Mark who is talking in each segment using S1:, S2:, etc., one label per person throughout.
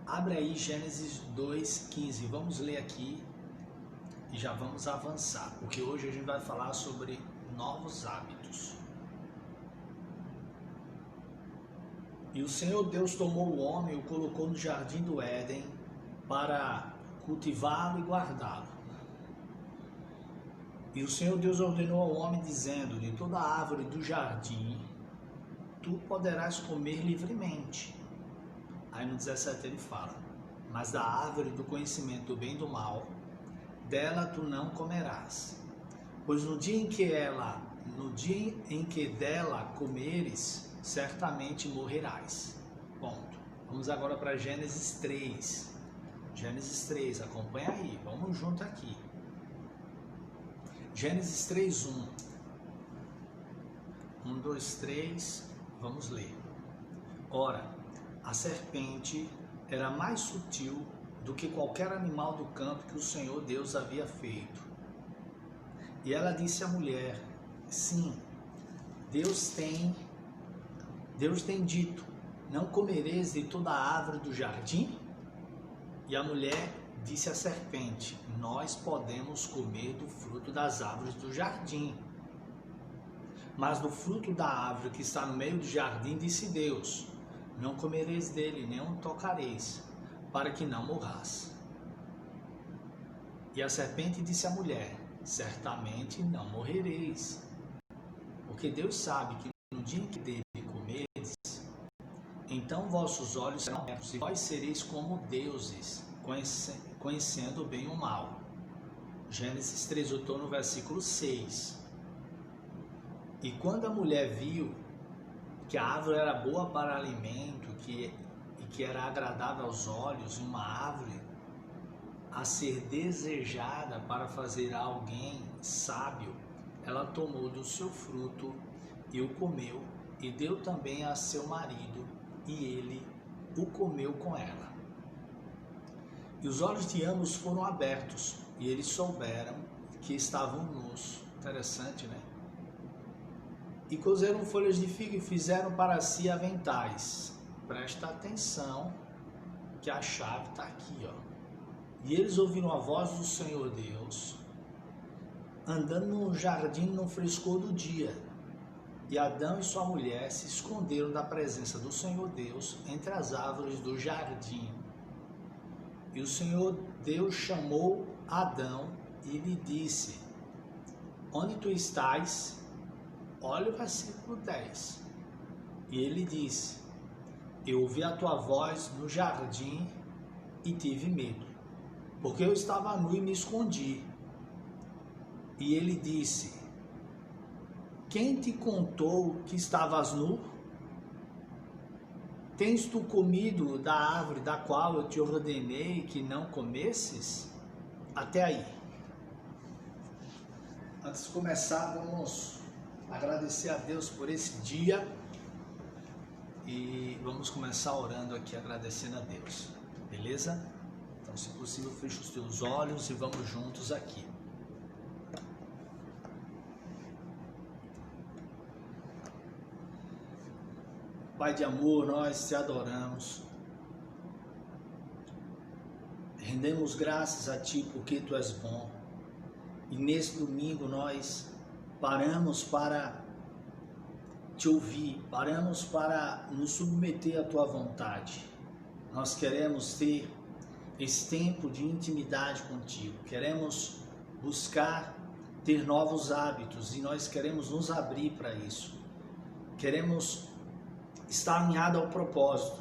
S1: Abre aí Gênesis 2:15. Vamos ler aqui e já vamos avançar, porque hoje a gente vai falar sobre novos hábitos. E o Senhor Deus tomou o homem e o colocou no jardim do Éden para cultivá-lo e guardá-lo. E o Senhor Deus ordenou ao homem dizendo: de toda árvore do jardim tu poderás comer livremente. Aí no 17 ele fala: mas da árvore do conhecimento do bem e do mal, dela tu não comerás, pois no dia em que dela comeres, certamente morrerás. Ponto. Vamos agora para Gênesis 3. Gênesis 3, acompanha aí, vamos junto aqui. Gênesis 3:1. 1, 2, 3, vamos ler. Ora, a serpente era mais sutil do que qualquer animal do campo que o Senhor Deus havia feito. E ela disse à mulher: sim, Deus tem dito: não comereis de toda a árvore do jardim? E a mulher disse à serpente: nós podemos comer do fruto das árvores do jardim. Mas do fruto da árvore que está no meio do jardim, disse Deus: não comereis dele, nem o tocareis, para que não morrais. E a serpente disse à mulher: certamente não morrereis, porque Deus sabe que no dia em que dele comerdes, então vossos olhos serão abertos e vós sereis como deuses, conhecendo o bem e o mal. Gênesis 3, eu estou no versículo 6. E quando a mulher viu que a árvore era boa para alimento e que era agradável aos olhos, uma árvore a ser desejada para fazer a alguém sábio, ela tomou do seu fruto e o comeu, e deu também a seu marido, e ele o comeu com ela. E os olhos de ambos foram abertos, e eles souberam que estavam nus. Interessante, né? E cozeram folhas de figo e fizeram para si aventais. Presta atenção que a chave está aqui, ó. E eles ouviram a voz do Senhor Deus, andando no jardim no frescor do dia. E Adão e sua mulher se esconderam da presença do Senhor Deus entre as árvores do jardim. E o Senhor Deus chamou Adão e lhe disse: onde tu estás? Olha o versículo 10. E ele disse: eu ouvi a tua voz no jardim e tive medo, porque eu estava nu e me escondi. E ele disse: quem te contou que estavas nu? Tens tu comido da árvore da qual eu te ordenei que não comesses? Até aí. Antes de começar, vamos agradecer a Deus por esse dia e vamos começar orando aqui, agradecendo a Deus, beleza? Então, se possível, fecha os teus olhos e vamos juntos aqui. Pai de amor, nós te adoramos, rendemos graças a Ti porque Tu és bom, e nesse domingo nós paramos para Te ouvir, paramos para nos submeter à Tua vontade. Nós queremos ter esse tempo de intimidade contigo, queremos buscar ter novos hábitos e nós queremos nos abrir para isso, queremos estar alinhado ao propósito,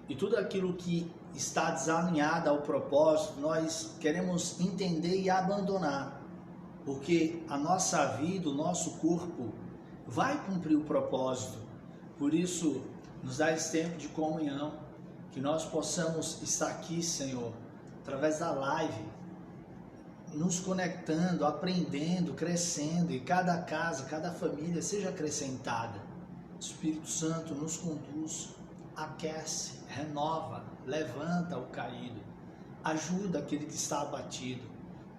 S1: e tudo aquilo que está desalinhado ao propósito nós queremos entender e abandonar, porque a nossa vida, o nosso corpo vai cumprir o propósito. Por isso nos dá esse tempo de comunhão, que nós possamos estar aqui, Senhor, através da live, nos conectando, aprendendo, crescendo, e cada casa, cada família seja acrescentada. Espírito Santo nos conduz, aquece, renova, levanta o caído, ajuda aquele que está abatido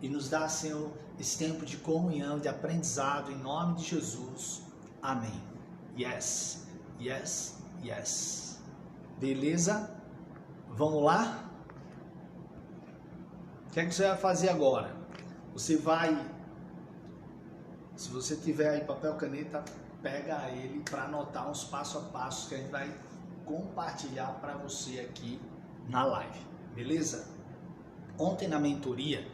S1: e nos dá, Senhor, esse tempo de comunhão, de aprendizado, em nome de Jesus. Amém. Yes, yes, yes. Beleza? Vamos lá? que é que você vai fazer agora? Você vai, se você tiver aí papel, caneta, pega ele para anotar uns passo a passo que a gente vai compartilhar para você aqui na live, beleza? Ontem na mentoria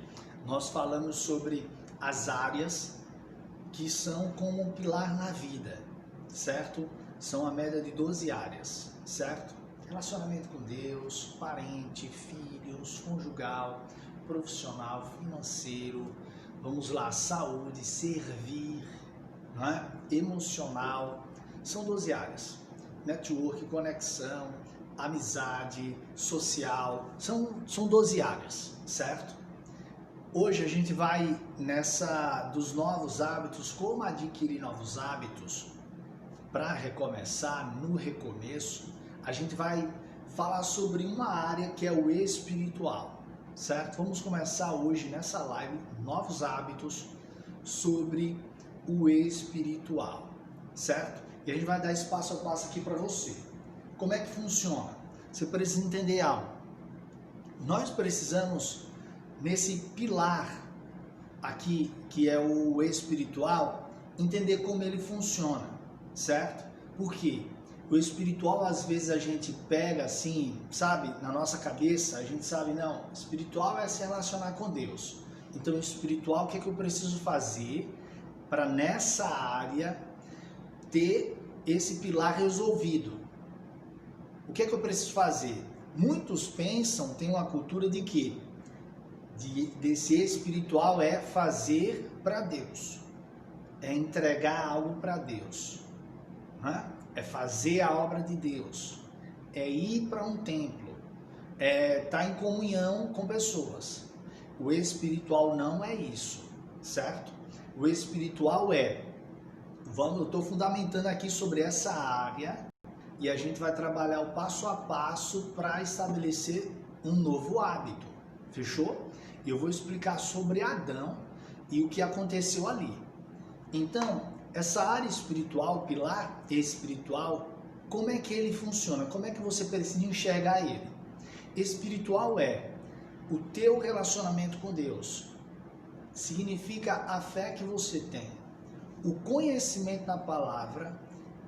S1: nós falamos sobre as áreas que são como um pilar na vida, certo? São a média de 12 áreas, certo? Relacionamento com Deus, parente, filhos, conjugal, profissional, financeiro, vamos lá, saúde, servir, não é? Emocional, são 12 áreas. Network, conexão, amizade, social, são 12 áreas, certo? Hoje a gente vai nessa dos novos hábitos, como adquirir novos hábitos para recomeçar, no recomeço, a gente vai falar sobre uma área que é o espiritual, certo? Vamos começar hoje nessa live, novos hábitos sobre o espiritual, certo? E a gente vai dar esse passo a passo aqui para você. Como é que funciona? Você precisa entender algo. Nós precisamos, nesse pilar aqui, que é o espiritual, entender como ele funciona, certo? Por quê? O espiritual, às vezes, a gente pega assim, sabe, na nossa cabeça, a gente sabe, não, espiritual é se relacionar com Deus. Então, o espiritual, o que é que eu preciso fazer para nessa área ter esse pilar resolvido? O que é que eu preciso fazer? Muitos pensam, tem uma cultura de quê? Desse espiritual é fazer para Deus, é entregar algo para Deus, né? É fazer a obra de Deus, é ir para um templo, é estar em comunhão com pessoas. O espiritual não é isso, certo? O espiritual é, eu estou fundamentando aqui sobre essa área e a gente vai trabalhar o passo a passo para estabelecer um novo hábito, fechou? E eu vou explicar sobre Adão e o que aconteceu ali. Então, essa área espiritual, pilar espiritual, como é que ele funciona? Como é que você precisa enxergar ele? Espiritual é o teu relacionamento com Deus. Significa a fé que você tem, o conhecimento da palavra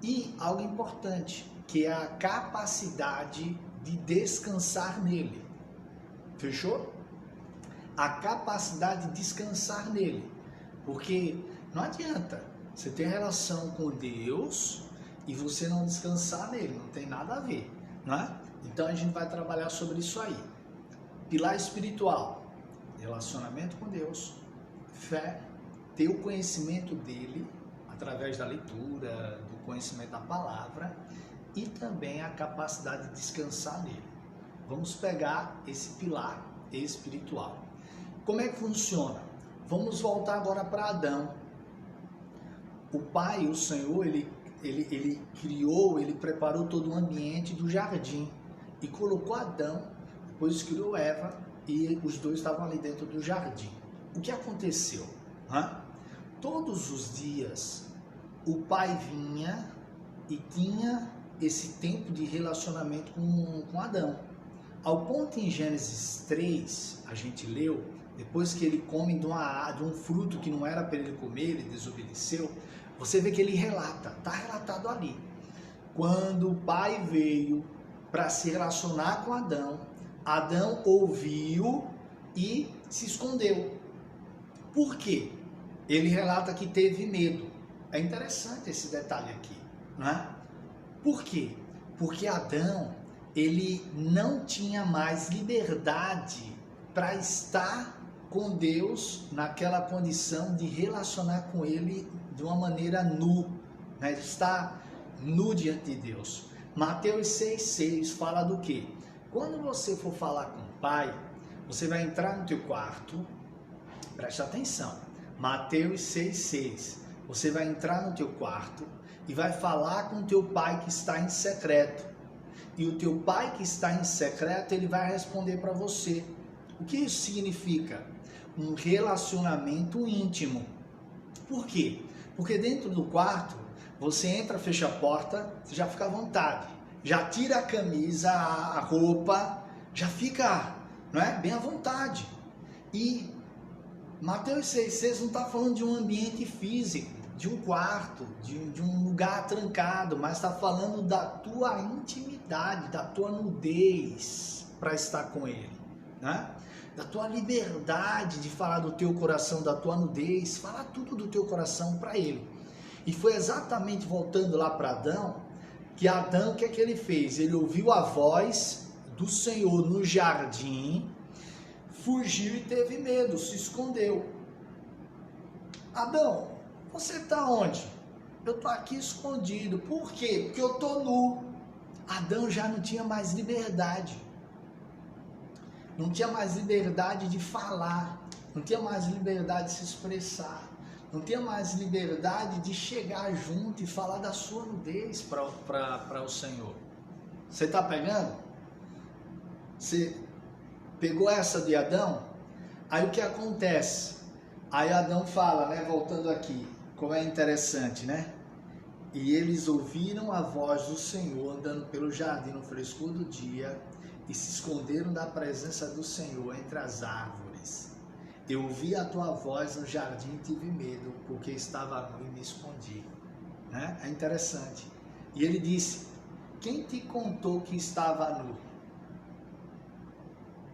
S1: e algo importante, que é a capacidade de descansar nele. Fechou? A capacidade de descansar nele. Porque não adianta você ter relação com Deus e você não descansar nele, não tem nada a ver, não é? Então a gente vai trabalhar sobre isso aí. Pilar espiritual, relacionamento com Deus, fé, ter o conhecimento dele através da leitura, do conhecimento da palavra e também a capacidade de descansar nele. Vamos pegar esse pilar espiritual. Como é que funciona? Vamos voltar agora para Adão. O Pai, o Senhor, ele criou, ele preparou todo o ambiente do jardim e colocou Adão, depois criou Eva e os dois estavam ali dentro do jardim. O que aconteceu? Todos os dias o Pai vinha e tinha esse tempo de relacionamento com Adão. Ao ponto em Gênesis 3, a gente leu, depois que ele come de um fruto que não era para ele comer, ele desobedeceu, você vê que ele relata, está relatado ali. Quando o Pai veio para se relacionar com Adão, Adão ouviu e se escondeu. Por quê? Ele relata que teve medo. É interessante esse detalhe aqui, não é? Por quê? Porque Adão, ele não tinha mais liberdade para estar com Deus naquela condição de relacionar com ele de uma maneira nu, né? Estar nu diante de Deus. Mateus 6,6 fala do quê? Quando você for falar com o Pai, você vai entrar no teu quarto, preste atenção, Mateus 6,6, você vai entrar no teu quarto e vai falar com o teu Pai que está em secreto. E o teu Pai que está em secreto, ele vai responder para você. O que isso significa? Um relacionamento íntimo. Por quê? Porque dentro do quarto, você entra, fecha a porta, você já fica à vontade. Já tira a camisa, a roupa, já fica, não é? Bem à vontade. E Mateus 6,6 não está falando de um ambiente físico, de um quarto, de um lugar trancado, mas está falando da tua intimidade, da tua nudez para estar com Ele, né? Da tua liberdade de falar do teu coração, da tua nudez, falar tudo do teu coração para Ele. E foi exatamente voltando lá para Adão, que Adão, o que é que ele fez? Ele ouviu a voz do Senhor no jardim, fugiu e teve medo, se escondeu. Adão, você está onde? Eu estou aqui escondido. Por quê? Porque eu estou nu. Adão já não tinha mais liberdade. Não tinha mais liberdade de falar. Não tinha mais liberdade de se expressar. Não tinha mais liberdade de chegar junto e falar da sua nudez para o Senhor. Você está pegando? Você pegou essa de Adão? Aí o que acontece? Aí Adão fala, né, voltando aqui, como é interessante, né? E eles ouviram a voz do Senhor andando pelo jardim no frescor do dia e se esconderam da presença do Senhor entre as árvores. Eu ouvi a tua voz no jardim e tive medo, porque estava nu e me escondi. Né? É interessante. E ele disse, quem te contou que estava nu?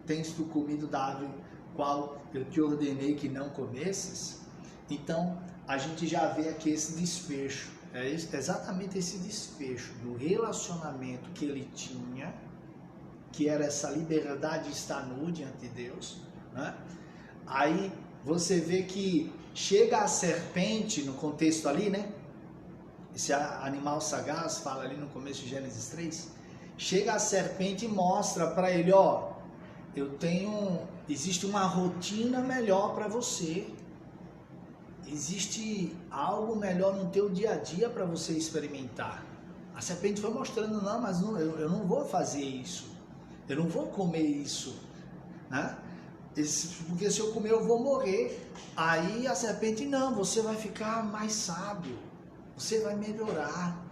S1: Tens tu comido da árvore qual eu te ordenei que não comesses? Então, a gente já vê aqui esse desfecho. É exatamente esse desfecho do relacionamento que ele tinha, que era essa liberdade de estar nu diante de Deus, né? Aí você vê que chega a serpente no contexto ali, né? Esse animal sagaz, fala ali no começo de Gênesis 3. Chega a serpente e mostra para ele, ó, existe uma rotina melhor para você. Existe algo melhor no teu dia a dia para você experimentar. A serpente foi mostrando, não, mas não, eu não vou fazer isso. Eu não vou comer isso, né? Porque se eu comer eu vou morrer. Aí a serpente, não, você vai ficar mais sábio, você vai melhorar.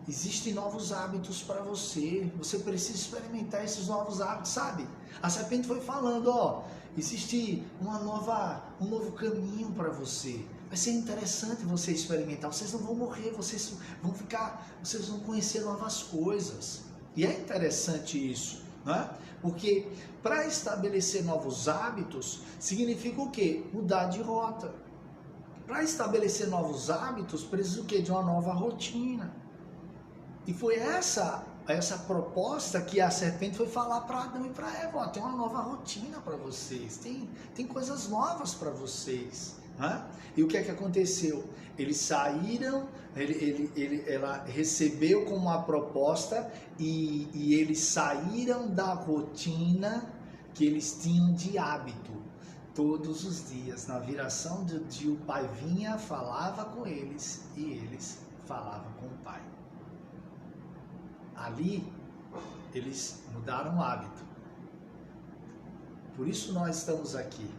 S1: Existem novos hábitos para você, você precisa experimentar esses novos hábitos, sabe? A serpente foi falando, ó, existe um novo caminho para você. Vai ser interessante você experimentar, vocês não vão morrer, vocês vão conhecer novas coisas. E é interessante isso, né? Porque para estabelecer novos hábitos, significa o quê? Mudar de rota. Para estabelecer novos hábitos, precisa o quê? De uma nova rotina. E foi essa proposta que a serpente foi falar para Adão e para Eva. Ó, tem uma nova rotina para vocês, tem coisas novas para vocês. Né? E o que é que aconteceu? Eles saíram, ela recebeu como uma proposta e eles saíram da rotina que eles tinham de hábito. Todos os dias, na viração do dia, o pai vinha, falava com eles e eles falavam com o pai. Ali, eles mudaram o hábito. Por isso nós estamos aqui,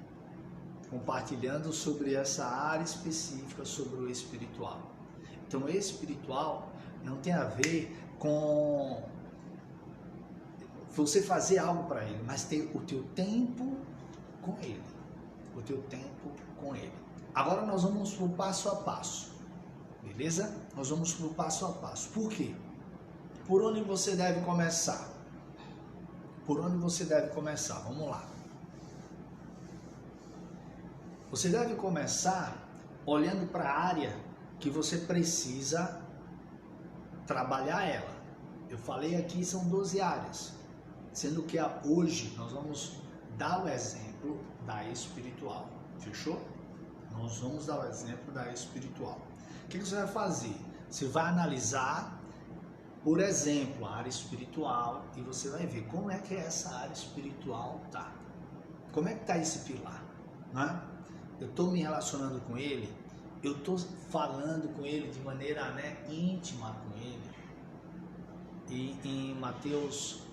S1: compartilhando sobre essa área específica, sobre o espiritual. Então, o espiritual não tem a ver com você fazer algo para ele, mas ter o teu tempo com ele. O teu tempo com ele. Agora nós vamos para o passo a passo. Beleza? Nós vamos para o passo a passo. Por quê? Por onde você deve começar? Por onde você deve começar? Vamos lá. Você deve começar olhando para a área que você precisa trabalhar ela. Eu falei aqui, são 12 áreas. Sendo que hoje nós vamos dar o exemplo da espiritual. Fechou? Nós vamos dar o exemplo da espiritual. O que você vai fazer? Você vai analisar, por exemplo, a área espiritual e você vai ver como é que essa área espiritual tá. Como é que tá esse pilar? Né? Eu estou me relacionando com ele, eu estou falando com ele de maneira, né, íntima com ele. E em Mateus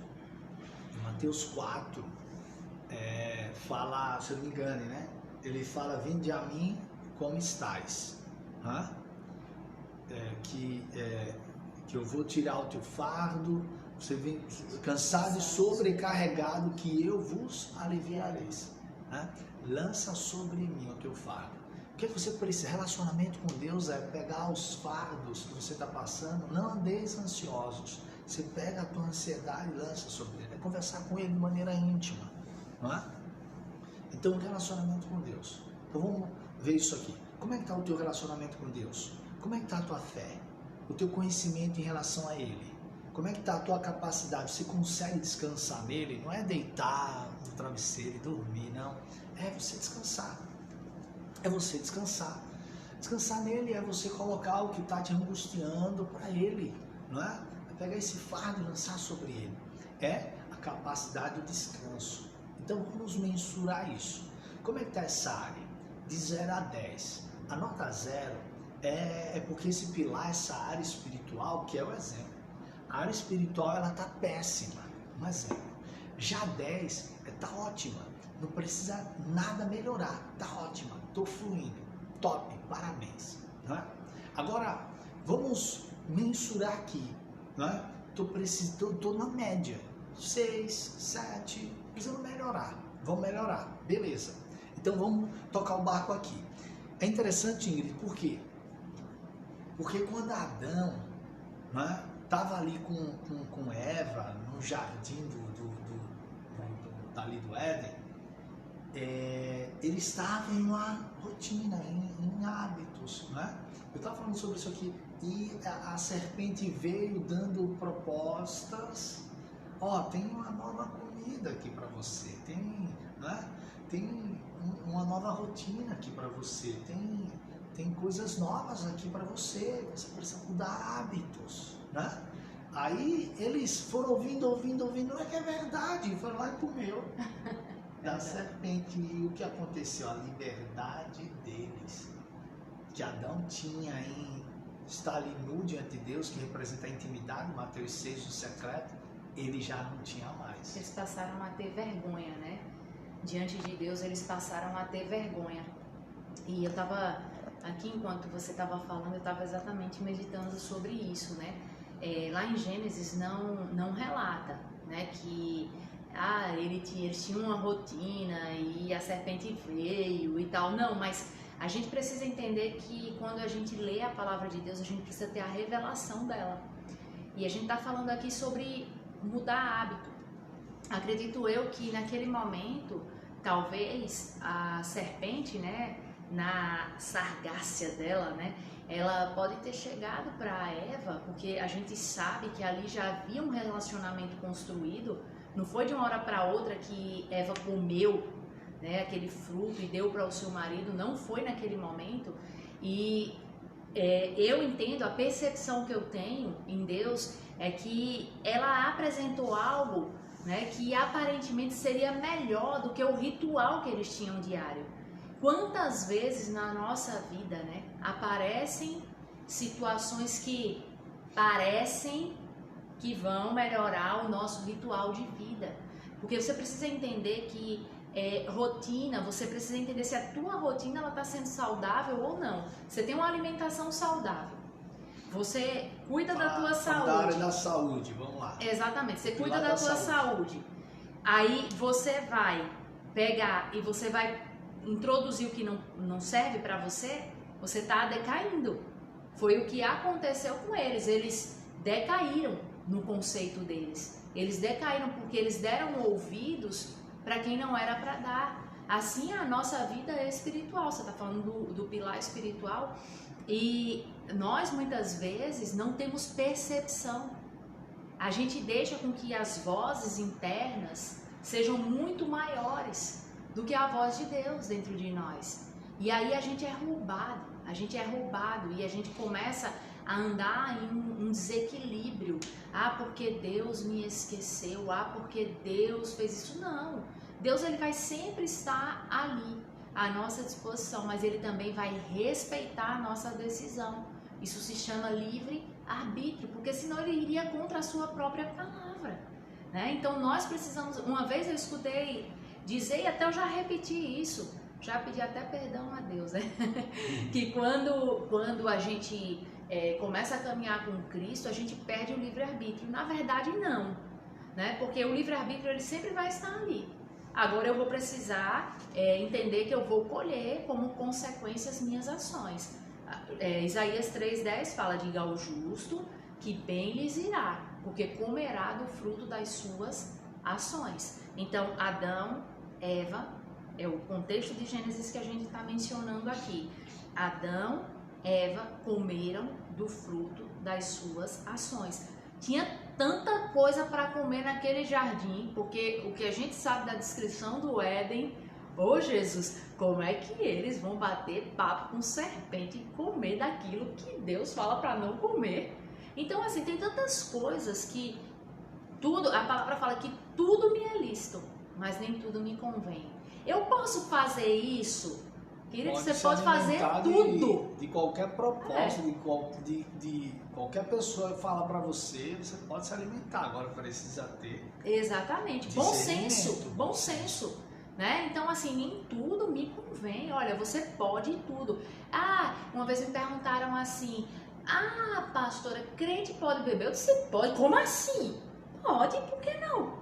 S1: 4, fala, se eu não me engano, né? Ele fala, vinde a mim como estáis. Né? Que eu vou tirar o teu fardo, você vem cansado e sobrecarregado, que eu vos aliviareis. né? Lança sobre mim o teu fardo. O que você precisa? Relacionamento com Deus é pegar os fardos que você está passando. Não andeis ansiosos. Você pega a tua ansiedade e lança sobre ele. É conversar com ele de maneira íntima, não é? Então, relacionamento com Deus. Então, vamos ver isso aqui. Como é que está o teu relacionamento com Deus? Como é que está a tua fé? O teu conhecimento em relação a Ele? Como é que está a tua capacidade? Você consegue descansar nele? Não é deitar no travesseiro e dormir, não. É você descansar. É você descansar. Descansar nele é você colocar o que está te angustiando para Ele, não é? É pegar esse fardo e lançar sobre Ele. É a capacidade do descanso. Então vamos mensurar isso. Como é que está essa área? De 0 a 10. A nota 0 é porque esse pilar, essa área espiritual, que é o exemplo. A área espiritual, ela está péssima. Um exemplo. Já 10 está ótima. Não precisa nada melhorar. Está ótima. Estou fluindo. Top. Parabéns. Não é? Agora, vamos mensurar aqui. Não é? Estou na média. 6, 7. Precisando melhorar. Vamos melhorar. Beleza. Então vamos tocar o barco aqui. É interessante, Ingrid, por quê? Porque quando Adão estava ali com Eva no jardim dali do Éden, ele estava em uma rotina, em hábitos. Né? Eu estava falando sobre isso aqui. E a serpente veio dando propostas. Ó, tem uma nova comida aqui para você. Tem uma nova rotina aqui para você. Tem coisas novas aqui para você. Você precisa mudar hábitos, né? Aí eles foram ouvindo, não é que é verdade, foram lá e comeu da serpente. E o que aconteceu? A liberdade deles, que Adão tinha em estar ali nu diante de Deus, que representa a intimidade, Mateus 6, o secreto, ele já não tinha mais.
S2: Eles passaram a ter vergonha, né? Diante de Deus, eles passaram a ter vergonha. E eu estava aqui, enquanto você estava falando, eu estava exatamente meditando sobre isso, né? Lá em Gênesis não relata, né, que eles tinham uma rotina e a serpente veio e tal. Não, mas a gente precisa entender que quando a gente lê a palavra de Deus, a gente precisa ter a revelação dela. E a gente está falando aqui sobre mudar hábito. Acredito eu que naquele momento, talvez a serpente, né, na sargácia dela, né, ela pode ter chegado para Eva, porque a gente sabe que ali já havia um relacionamento construído. Não foi de uma hora para outra que Eva comeu, né, aquele fruto e deu para o seu marido. Não foi naquele momento. E eu entendo, a percepção que eu tenho em Deus é que ela apresentou algo, né, que aparentemente seria melhor do que o ritual que eles tinham diário. Quantas vezes na nossa vida, né, aparecem situações que parecem que vão melhorar o nosso ritual de vida? Porque você precisa entender que rotina, você precisa entender se a tua rotina está sendo saudável ou não. Você tem uma alimentação saudável, você cuida da tua saúde.
S1: Da área da saúde, vamos lá.
S2: Exatamente, você cuida da tua saúde. Aí você vai pegar e você vai introduzir o que não serve para você, você está decaindo. Foi o que aconteceu com eles. Eles decaíram no conceito deles. Eles decaíram porque eles deram ouvidos para quem não era para dar. Assim a nossa vida é espiritual. Você está falando do pilar espiritual. E nós muitas vezes não temos percepção. A gente deixa com que as vozes internas sejam muito maiores do que a voz de Deus dentro de nós. E aí a gente é roubado e a gente começa a andar em um desequilíbrio. Porque Deus me esqueceu, porque Deus fez isso. Não, Deus ele vai sempre estar ali à nossa disposição, mas ele também vai respeitar a nossa decisão. Isso se chama livre-arbítrio, porque senão ele iria contra a sua própria palavra, né? Então nós precisamos, uma vez eu escutei dizer, e até eu já repeti isso, já pedi até perdão a Deus, né? Que quando a gente começa a caminhar com Cristo, a gente perde o livre-arbítrio. Na verdade, não, né? Porque o livre-arbítrio ele sempre vai estar ali. Agora eu vou precisar entender que eu vou colher como consequência as minhas ações. Isaías 3,10 fala: diga ao justo que bem lhes irá, porque comerá do fruto das suas ações. Então, Adão, Eva, é o contexto de Gênesis que a gente está mencionando aqui. Adão, Eva comeram do fruto das suas ações. Tinha tanta coisa para comer naquele jardim, porque o que a gente sabe da descrição do Éden, ô Jesus, como é que eles vão bater papo com serpente e comer daquilo que Deus fala para não comer? Então, assim, tem tantas coisas que tudo, a palavra fala que tudo me é lícito, mas nem tudo me convém. Eu posso fazer isso? Querido, você pode fazer tudo.
S1: De qualquer proposta, de qualquer pessoa falar para você, você pode se alimentar. Agora precisa ter.
S2: Exatamente. Bom senso. Né? Então, assim, nem tudo me convém. Olha, você pode tudo. Uma vez me perguntaram assim: pastora, crente pode beber? Eu disse: pode. Como assim? Pode, por que não?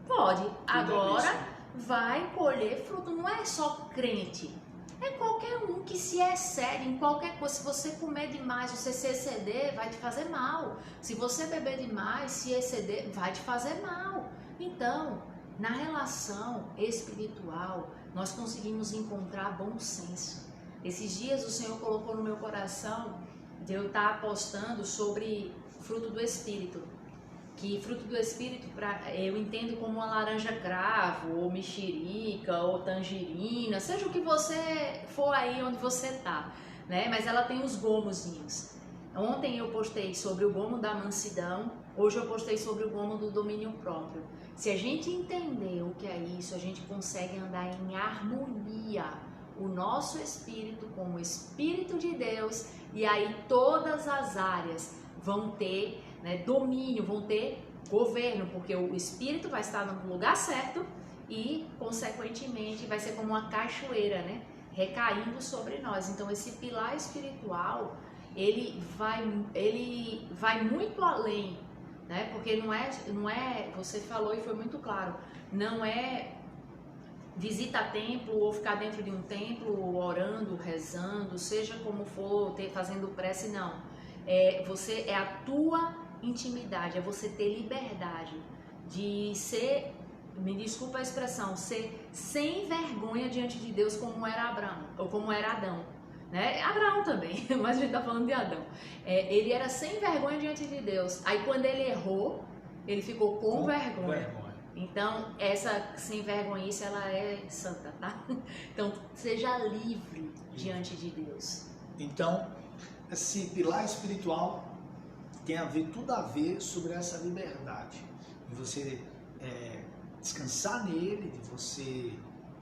S2: Pode. Agora vai colher fruto. Não é só crente. É qualquer um que se excede em qualquer coisa. Se você comer demais, você se exceder, vai te fazer mal. Se você beber demais, se exceder, vai te fazer mal. Então, na relação espiritual, nós conseguimos encontrar bom senso. Esses dias o Senhor colocou no meu coração de eu estar apostando sobre fruto do Espírito. Que fruto do Espírito eu entendo como uma laranja cravo, ou mexerica, ou tangerina, seja o que você for aí onde você está, né? Mas ela tem os gomozinhos. Ontem eu postei sobre o gomo da mansidão, hoje eu postei sobre o gomo do domínio próprio. Se a gente entender o que é isso, a gente consegue andar em harmonia, o nosso espírito com o Espírito de Deus, e aí todas as áreas vão ter domínio, vão ter governo, porque o Espírito vai estar no lugar certo e, consequentemente, vai ser como uma cachoeira, né? Recaindo sobre nós. Então, esse pilar espiritual, ele vai muito além, né? Porque não é, você falou e foi muito claro, não é visitar templo ou ficar dentro de um templo orando, rezando, seja como for, fazendo prece, não. É a tua intimidade, é você ter liberdade de ser, me desculpa a expressão, ser sem vergonha diante de Deus, como era Abraão, ou como era Adão, né? Abraão também, mas a gente tá falando de Adão. Ele era sem vergonha diante de Deus. Aí quando ele errou, ele ficou com vergonha. Então, essa sem vergonhice, ela é santa, tá? Então, seja livre diante de Deus.
S1: Então, esse pilar espiritual tem tudo a ver sobre essa liberdade, de você descansar nele, de você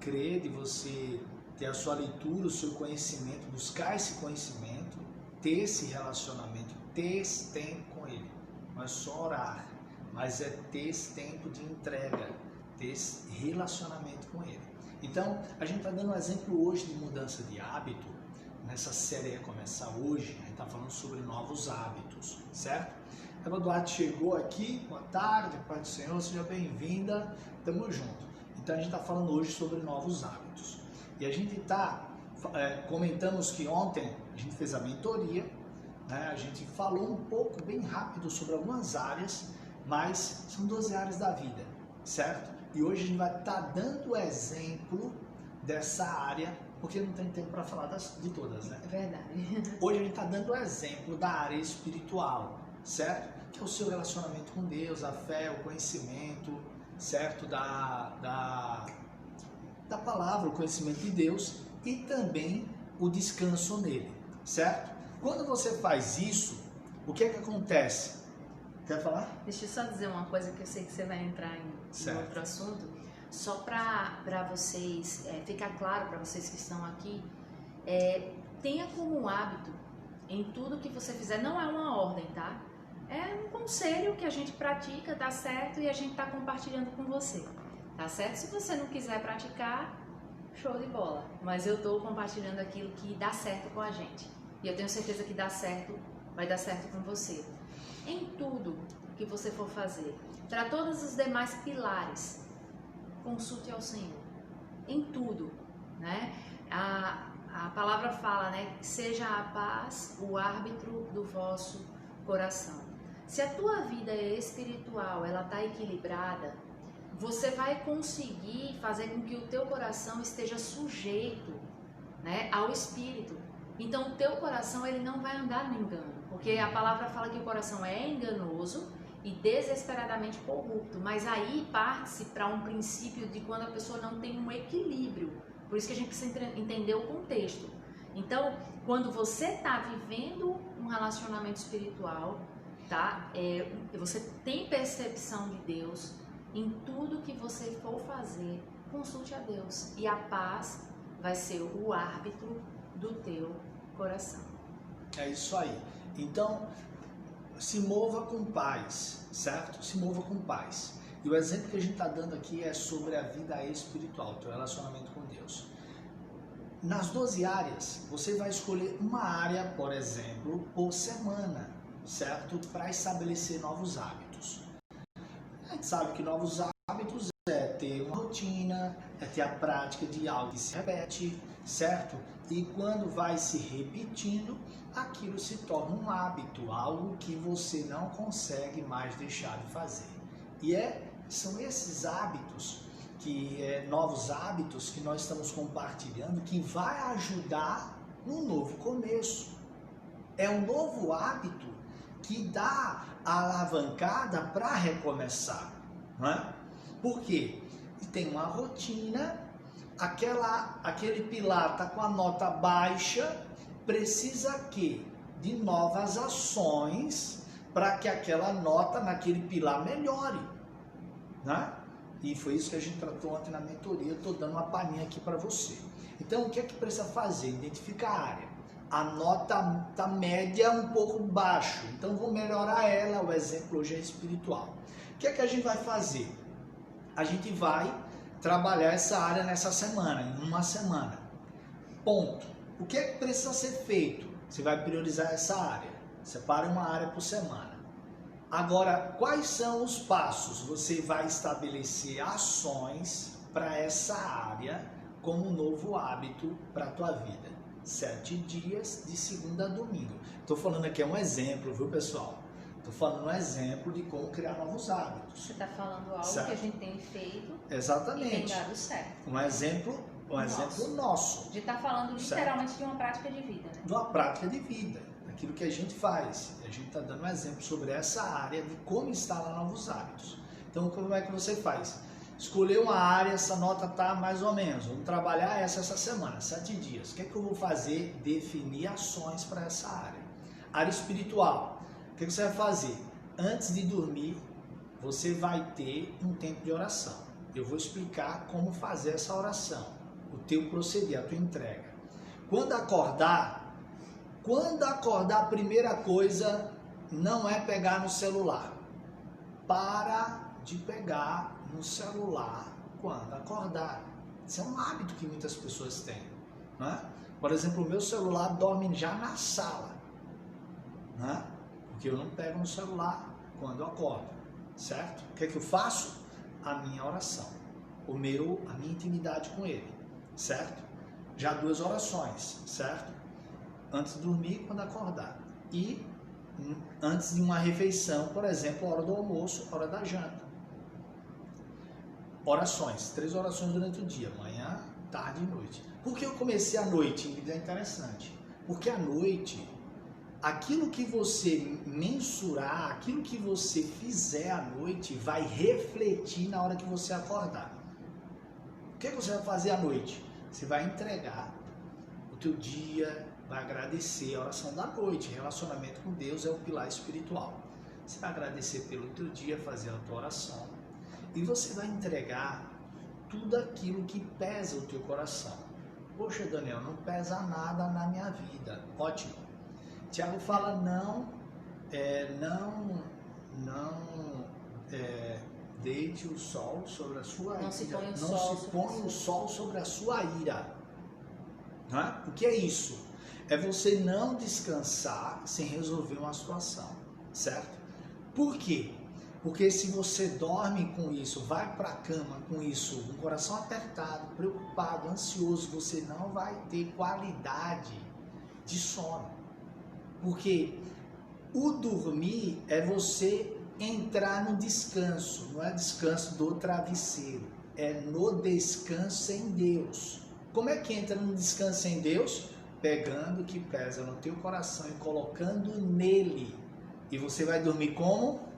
S1: crer, de você ter a sua leitura, o seu conhecimento, buscar esse conhecimento, ter esse relacionamento, ter esse tempo com ele. Não é só orar, mas é ter esse tempo de entrega, ter esse relacionamento com ele. Então, a gente está dando um exemplo hoje de mudança de hábito. Nessa série que vai começar hoje, a gente está falando sobre novos hábitos, certo? A Eva Duarte chegou aqui, boa tarde, Pai do Senhor, seja bem-vinda, tamo junto. Então a gente está falando hoje sobre novos hábitos. E a gente está, comentamos que ontem a gente fez a mentoria, né? A gente falou um pouco, bem rápido, sobre algumas áreas, mas são 12 áreas da vida, certo? E hoje a gente vai estar dando exemplo dessa área, porque não tem tempo para falar de todas, né?
S2: É verdade.
S1: Hoje a gente está dando o exemplo da área espiritual, certo? Que é o seu relacionamento com Deus, a fé, o conhecimento, certo? Da palavra, o conhecimento de Deus e também o descanso nele, certo? Quando você faz isso, o que é que acontece? Quer falar?
S2: Deixa eu só dizer uma coisa que eu sei que você vai entrar em outro assunto. Só para vocês, ficar claro para vocês que estão aqui, tenha como hábito em tudo que você fizer, não é uma ordem, tá? É um conselho que a gente pratica, tá certo? E a gente tá compartilhando com você, tá certo? Se você não quiser praticar, show de bola. Mas eu tô compartilhando aquilo que dá certo com a gente. E eu tenho certeza que dá certo, vai dar certo com você. Em tudo que você for fazer, para todos os demais pilares, consulte ao Senhor. Em tudo, né? A palavra fala, né? Seja a paz o árbitro do vosso coração. Se a tua vida espiritual, ela está equilibrada, você vai conseguir fazer com que o teu coração esteja sujeito, né, ao Espírito. Então o teu coração, ele não vai andar no engano, porque a palavra fala que o coração é enganoso e desesperadamente corrupto, mas aí parte-se para um princípio de quando a pessoa não tem um equilíbrio. Por isso que a gente precisa entender o contexto. Então, quando você está vivendo um relacionamento espiritual, tá? Você tem percepção de Deus, em tudo que você for fazer, consulte a Deus. E a paz vai ser o árbitro do teu coração.
S1: É isso aí. Então, se mova com paz, certo? Se mova com paz. E o exemplo que a gente está dando aqui é sobre a vida espiritual, teu relacionamento com Deus. Nas 12 áreas, você vai escolher uma área, por exemplo, por semana, certo? Para estabelecer novos hábitos. A gente sabe que novos hábitos é ter uma rotina, é ter a prática de algo que se repete, certo? E quando vai se repetindo, aquilo se torna um hábito, algo que você não consegue mais deixar de fazer. E são esses hábitos, novos hábitos que nós estamos compartilhando, que vai ajudar um novo começo. É um novo hábito que dá a alavancada para recomeçar, não é? Por quê? Tem uma rotina, aquele pilar está com a nota baixa, precisa de novas ações para que aquela nota naquele pilar melhore, né? E foi isso que a gente tratou ontem na mentoria. Estou dando uma palhinha aqui para você. Então, o que é que precisa fazer? Identificar a área. A nota está média, um pouco baixo, então vou melhorar ela. O exemplo hoje é espiritual. O que é que a gente vai fazer? A gente vai trabalhar essa área nessa semana, em uma semana. Ponto. O que é que precisa ser feito? Você vai priorizar essa área. Separa uma área por semana. Agora, quais são os passos? Você vai estabelecer ações para essa área como um novo hábito para a tua vida. 7 dias de segunda a domingo. Estou falando aqui um exemplo, viu, pessoal? Estou falando um exemplo de como criar novos hábitos.
S2: Você está falando algo
S1: certo?
S2: Que a gente tem feito.
S1: Exatamente.
S2: E tem dado certo.
S1: Um exemplo nosso.
S2: De estar falando literalmente certo? De uma prática de vida, né?
S1: De uma prática de vida. Aquilo que a gente faz. A gente está dando um exemplo sobre essa área de como instalar novos hábitos. Então, como é que você faz? Escolher uma área, essa nota está mais ou menos. Vamos trabalhar essa semana, 7 dias. O que é que eu vou fazer? Definir ações para essa área. Área espiritual. O que você vai fazer? Antes de dormir, você vai ter um tempo de oração. Eu vou explicar como fazer essa oração, o teu proceder, a tua entrega. Quando acordar, a primeira coisa não é pegar no celular. Para de pegar no celular quando acordar. Isso é um hábito que muitas pessoas têm, né? Por exemplo, o meu celular dorme já na sala, né? Porque eu não pego no celular quando eu acordo, certo? O que é que eu faço? A minha oração, a minha intimidade com Ele, certo? Já 2 orações, certo? Antes de dormir, quando acordar. E antes de uma refeição, por exemplo, a hora do almoço, a hora da janta. Orações, 3 orações durante o dia, manhã, tarde e noite. Por que eu comecei à noite? É interessante. Porque à noite, aquilo que você mensurar, aquilo que você fizer à noite, vai refletir na hora que você acordar. O que você vai fazer à noite? Você vai entregar o teu dia, vai agradecer a oração da noite. Relacionamento com Deus é o pilar espiritual. Você vai agradecer pelo teu dia, fazer a tua oração. E você vai entregar tudo aquilo que pesa o teu coração. Poxa, Daniel, não pesa nada na minha vida. Ótimo. Tiago fala, não deite o sol sobre a sua ira. Não se põe o sol sobre a sua ira. Né? O que é isso? É você não descansar sem resolver uma situação, certo? Por quê? Porque se você dorme com isso, vai para a cama com isso, com o coração apertado, preocupado, ansioso, você não vai ter qualidade de sono. Porque o dormir é você entrar no descanso, não é descanso do travesseiro, é no descanso em Deus. Como é que entra no descanso em Deus? Pegando o que pesa no teu coração e colocando nele. E você vai dormir como?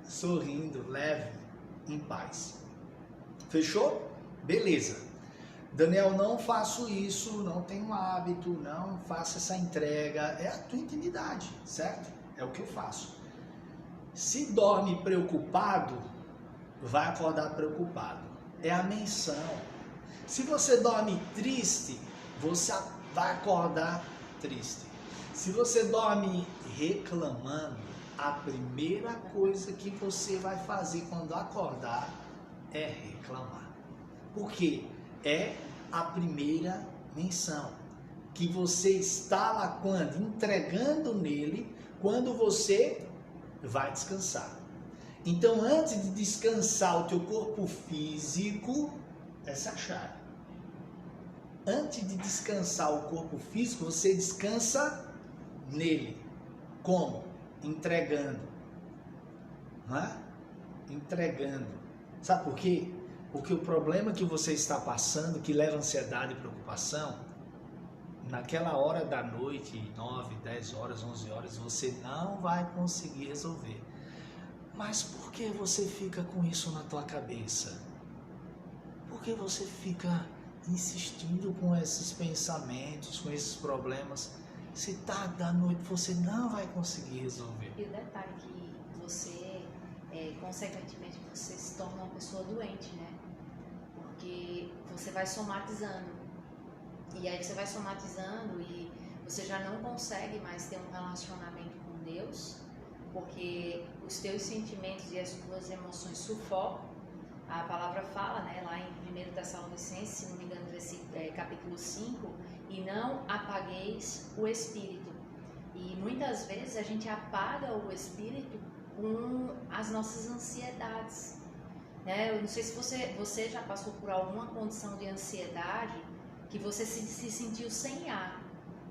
S1: Sorrindo, leve, em paz. Fechou? Beleza. Daniel, não faço isso, não tenho hábito, não faço essa entrega. É a tua intimidade, certo? É o que eu faço. Se dorme preocupado, vai acordar preocupado. É a menção. Se você dorme triste, você vai acordar triste. Se você dorme reclamando, a primeira coisa que você vai fazer quando acordar é reclamar. Por quê? É a primeira menção. Que você está lá quando? Entregando nele, quando você vai descansar. Então, antes de descansar o teu corpo físico, essa é a chave. Antes de descansar o corpo físico, você descansa nele. Como? Entregando. Não é? Entregando. Sabe por quê? Porque o problema que você está passando, que leva ansiedade e preocupação, naquela hora da noite, 9, 10 horas, 11 horas, você não vai conseguir resolver. Mas por que você fica com isso na tua cabeça? Por que você fica insistindo com esses pensamentos, com esses problemas? Se tarde da noite você não vai conseguir resolver.
S2: E o detalhe que você, consequentemente, você se torna uma pessoa doente, né? Porque você vai somatizando. E aí você vai somatizando e você já não consegue mais ter um relacionamento com Deus, porque os teus sentimentos e as tuas emoções sufocam. A palavra fala, né, lá em 1 Tessalonicenses, se não me engano, capítulo 5, e não apagueis o espírito. E muitas vezes a gente apaga o espírito com as nossas ansiedades. Né? Eu não sei se você já passou por alguma condição de ansiedade que você se sentiu sem ar.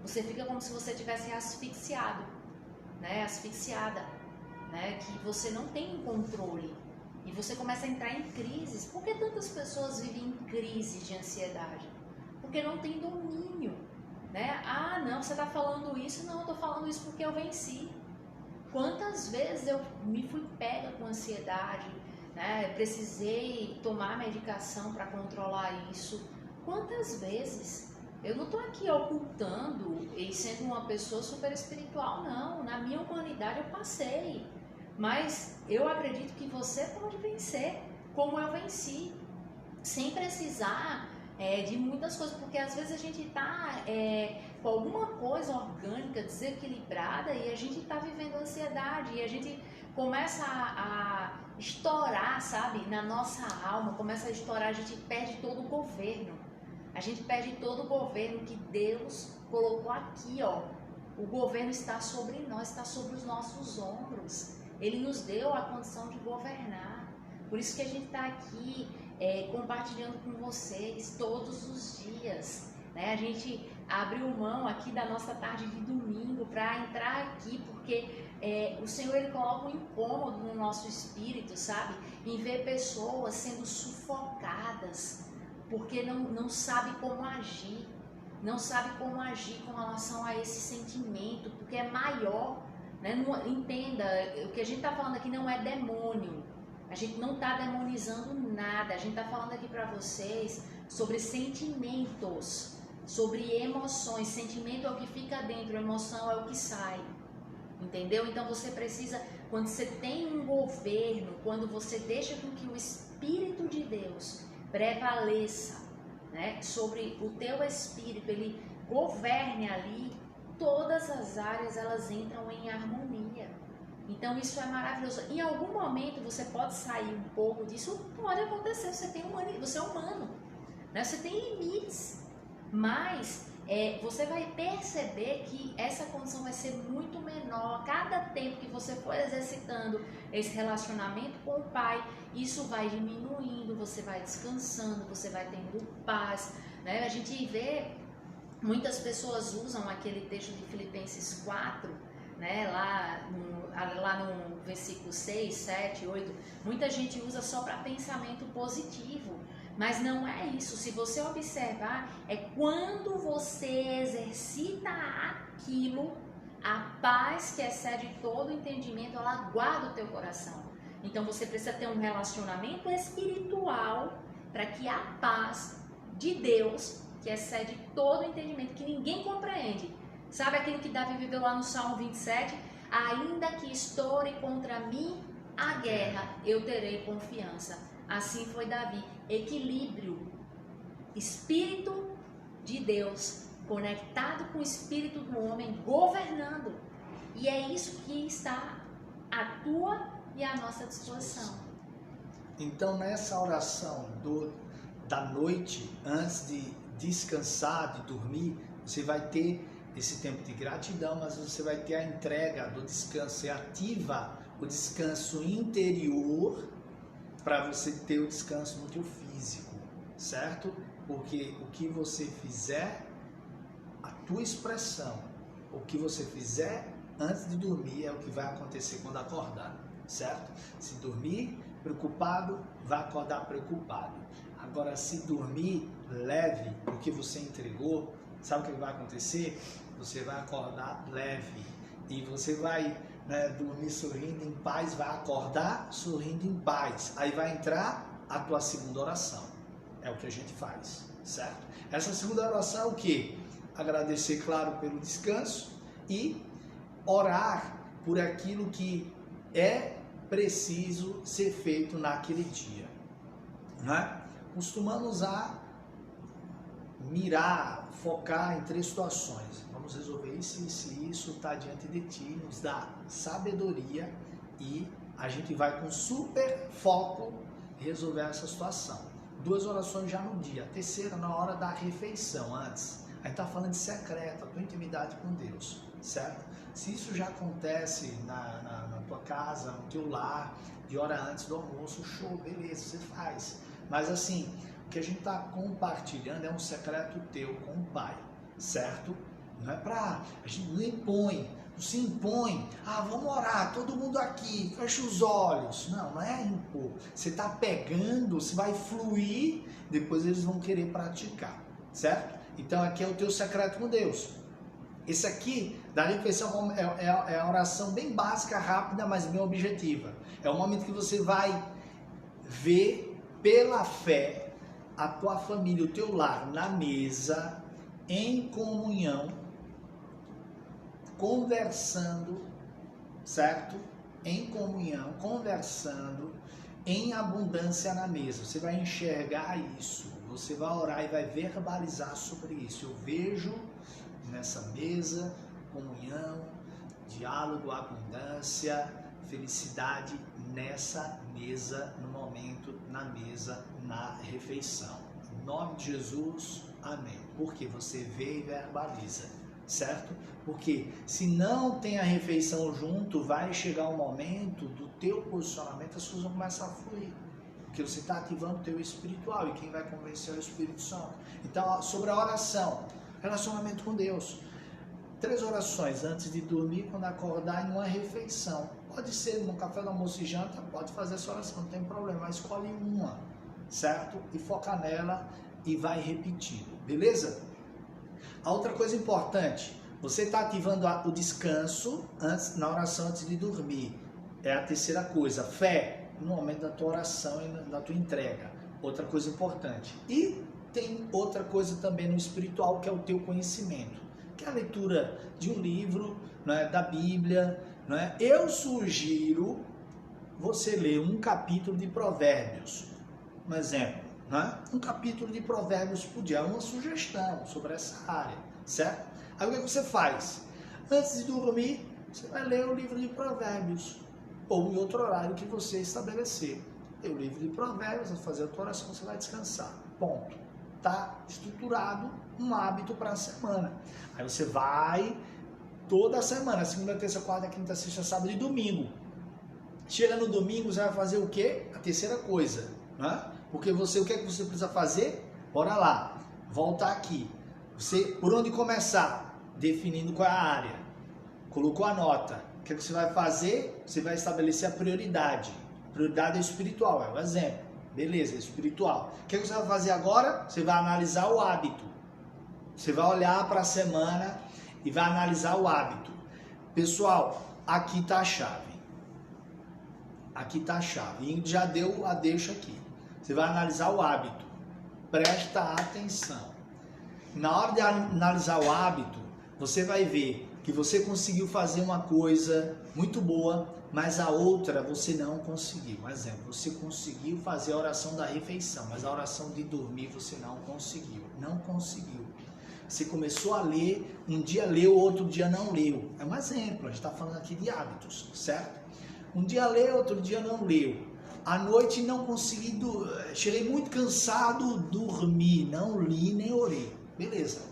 S2: Você fica como se você tivesse asfixiado, né? Asfixiada, né? Que você não tem um controle. E você começa a entrar em crises. Por que tantas pessoas vivem em crise de ansiedade? Porque não tem domínio, né? Ah, não, você está falando isso? Não, eu estou falando isso porque eu venci. Quantas vezes eu me fui pega com ansiedade, né? Precisei tomar medicação para controlar isso. Quantas vezes? Eu não estou aqui ocultando e sendo uma pessoa super espiritual, não. Na minha humanidade eu passei. Mas eu acredito que você pode vencer, como eu venci, sem precisar de muitas coisas, porque às vezes a gente está com alguma coisa orgânica desequilibrada e a gente está vivendo ansiedade e a gente começa a estourar, sabe, na nossa alma, começa a estourar, a gente perde todo o governo, a gente perde todo o governo que Deus colocou aqui, ó. O governo está sobre nós, está sobre os nossos ombros. Ele nos deu a condição de governar. Por isso que a gente está aqui compartilhando com vocês todos os dias. Né? A gente abriu mão aqui da nossa tarde de domingo para entrar aqui, porque o Senhor ele coloca um incômodo no nosso espírito, sabe? Em ver pessoas sendo sufocadas, porque não sabe como agir. Não sabe como agir com relação a esse sentimento, porque é maior. Né? Não, entenda, o que a gente está falando aqui não é demônio, a gente não está demonizando nada, a gente está falando aqui para vocês sobre sentimentos, sobre emoções. Sentimento é o que fica dentro, emoção é o que sai, entendeu? Então você precisa, quando você tem um governo, quando você deixa com que o Espírito de Deus prevaleça, né, sobre o teu espírito, ele governe ali, todas as áreas elas entram em harmonia. Então isso é maravilhoso. Em algum momento você pode sair um pouco disso, pode acontecer, você é humano, né? Você tem limites, mas você vai perceber que essa condição vai ser muito menor. Cada tempo que você for exercitando esse relacionamento com o Pai, isso vai diminuindo, você vai descansando, você vai tendo paz, né? A gente vê, muitas pessoas usam aquele texto de Filipenses 4, né? Lá no versículo 6, 7, 8, muita gente usa só para pensamento positivo. Mas não é isso. Se você observar, é quando você exercita aquilo, a paz que excede todo entendimento, ela guarda o teu coração. Então você precisa ter um relacionamento espiritual para que a paz de Deus, que excede todo entendimento, que ninguém compreende. Sabe aquilo que Davi viveu lá no Salmo 27? Ainda que estoure contra mim a guerra, eu terei confiança. Assim foi Davi. Equilíbrio. Espírito de Deus conectado com o espírito do homem, governando. E é isso que está à tua e à nossa disposição.
S1: Então, nessa oração da noite, antes de descansar, de dormir, você vai ter esse tempo de gratidão, mas você vai ter a entrega do descanso. Você ativa o descanso interior para você ter o descanso no teu físico, certo? Porque o que você fizer, a tua expressão, o que você fizer antes de dormir é o que vai acontecer quando acordar, certo? Se dormir preocupado, vai acordar preocupado. Agora, se dormir leve, o que você entregou, sabe o que vai acontecer? Você vai acordar leve e você vai dormir sorrindo em paz, vai acordar sorrindo em paz. Aí vai entrar a tua segunda oração. É o que a gente faz, certo? Essa segunda oração é o quê? Agradecer, claro, pelo descanso e orar por aquilo que é preciso ser feito naquele dia, né? Costumamos mirar, focar em 3 situações. Vamos resolver isso e se isso está diante de ti, nos dá sabedoria e a gente vai com super foco resolver essa situação. 2 orações já no dia, a terceira na hora da refeição, antes. A gente está falando de secreto, a tua intimidade com Deus, certo? Se isso já acontece na tua casa, no teu lar, de hora antes do almoço, show, beleza, você faz. Mas assim, o que a gente está compartilhando é um secreto teu com o Pai, certo? Não é pra... A gente não impõe, não se impõe. Vamos orar, todo mundo aqui, fecha os olhos. Não é impor. Você está pegando, você vai fluir, depois eles vão querer praticar, certo? Então aqui é o teu secreto com Deus. Esse aqui, da refeição, é a oração bem básica, rápida, mas bem objetiva. É o momento que você vai ver pela fé a tua família, o teu lar na mesa, em comunhão, conversando, certo? Em comunhão, conversando, em abundância na mesa. Você vai enxergar isso, você vai orar e vai verbalizar sobre isso. Eu vejo nessa mesa comunhão, diálogo, abundância, felicidade nessa mesa, no momento, na mesa, na refeição. Em nome de Jesus, amém. Porque você vê e verbaliza, certo? Porque se não tem a refeição junto, vai chegar um momento do teu posicionamento, as coisas vão começar a fluir. Porque você está ativando o teu espiritual e quem vai convencer é o Espírito Santo. Então, sobre a oração, relacionamento com Deus. 3 orações antes de dormir, quando acordar, em uma refeição. Pode ser no café do almoço e janta, pode fazer essa oração, não tem problema, mas escolhe uma, certo? E foca nela e vai repetindo, beleza? A outra coisa importante, você está ativando o descanso na oração antes de dormir. É a terceira coisa, fé no momento da tua oração e da tua entrega. Outra coisa importante. E tem outra coisa também no espiritual, que é o teu conhecimento, que é a leitura de um livro, da Bíblia. Eu sugiro você ler um capítulo de Provérbios, um exemplo, um capítulo de Provérbios por dia, uma sugestão sobre essa área, certo? Aí o que você faz? Antes de dormir, você vai ler o livro de Provérbios, ou em outro horário que você estabelecer. Ler o livro de Provérbios, vai fazer a tua oração, você vai descansar, ponto. Tá estar estruturado um hábito para a semana. Aí você vai toda semana, segunda, terça, quarta, quinta, sexta, sábado e domingo. Chega no domingo, você vai fazer o quê? A terceira coisa, né? Porque o que é que você precisa fazer? Bora lá, volta aqui. Você, por onde começar? Definindo qual é a área. Colocou a nota. O que é que você vai fazer? Você vai estabelecer a prioridade. A prioridade é espiritual, é o exemplo. Beleza, é espiritual. O que é que você vai fazer agora? Você vai analisar o hábito. Você vai olhar para a semana e vai analisar o hábito. Pessoal, aqui está a chave. Aqui está a chave. E já deu a deixa aqui. Você vai analisar o hábito. Presta atenção. Na hora de analisar o hábito, você vai ver que você conseguiu fazer uma coisa muito boa, mas a outra você não conseguiu. Por exemplo, você conseguiu fazer a oração da refeição, mas a oração de dormir você não conseguiu. Não conseguiu. Você começou a ler, um dia leu, outro dia não leu. É um exemplo, a gente está falando aqui de hábitos, certo? Um dia leu, outro dia não leu. À noite não consegui, cheguei muito cansado, dormi, não li nem orei. Beleza.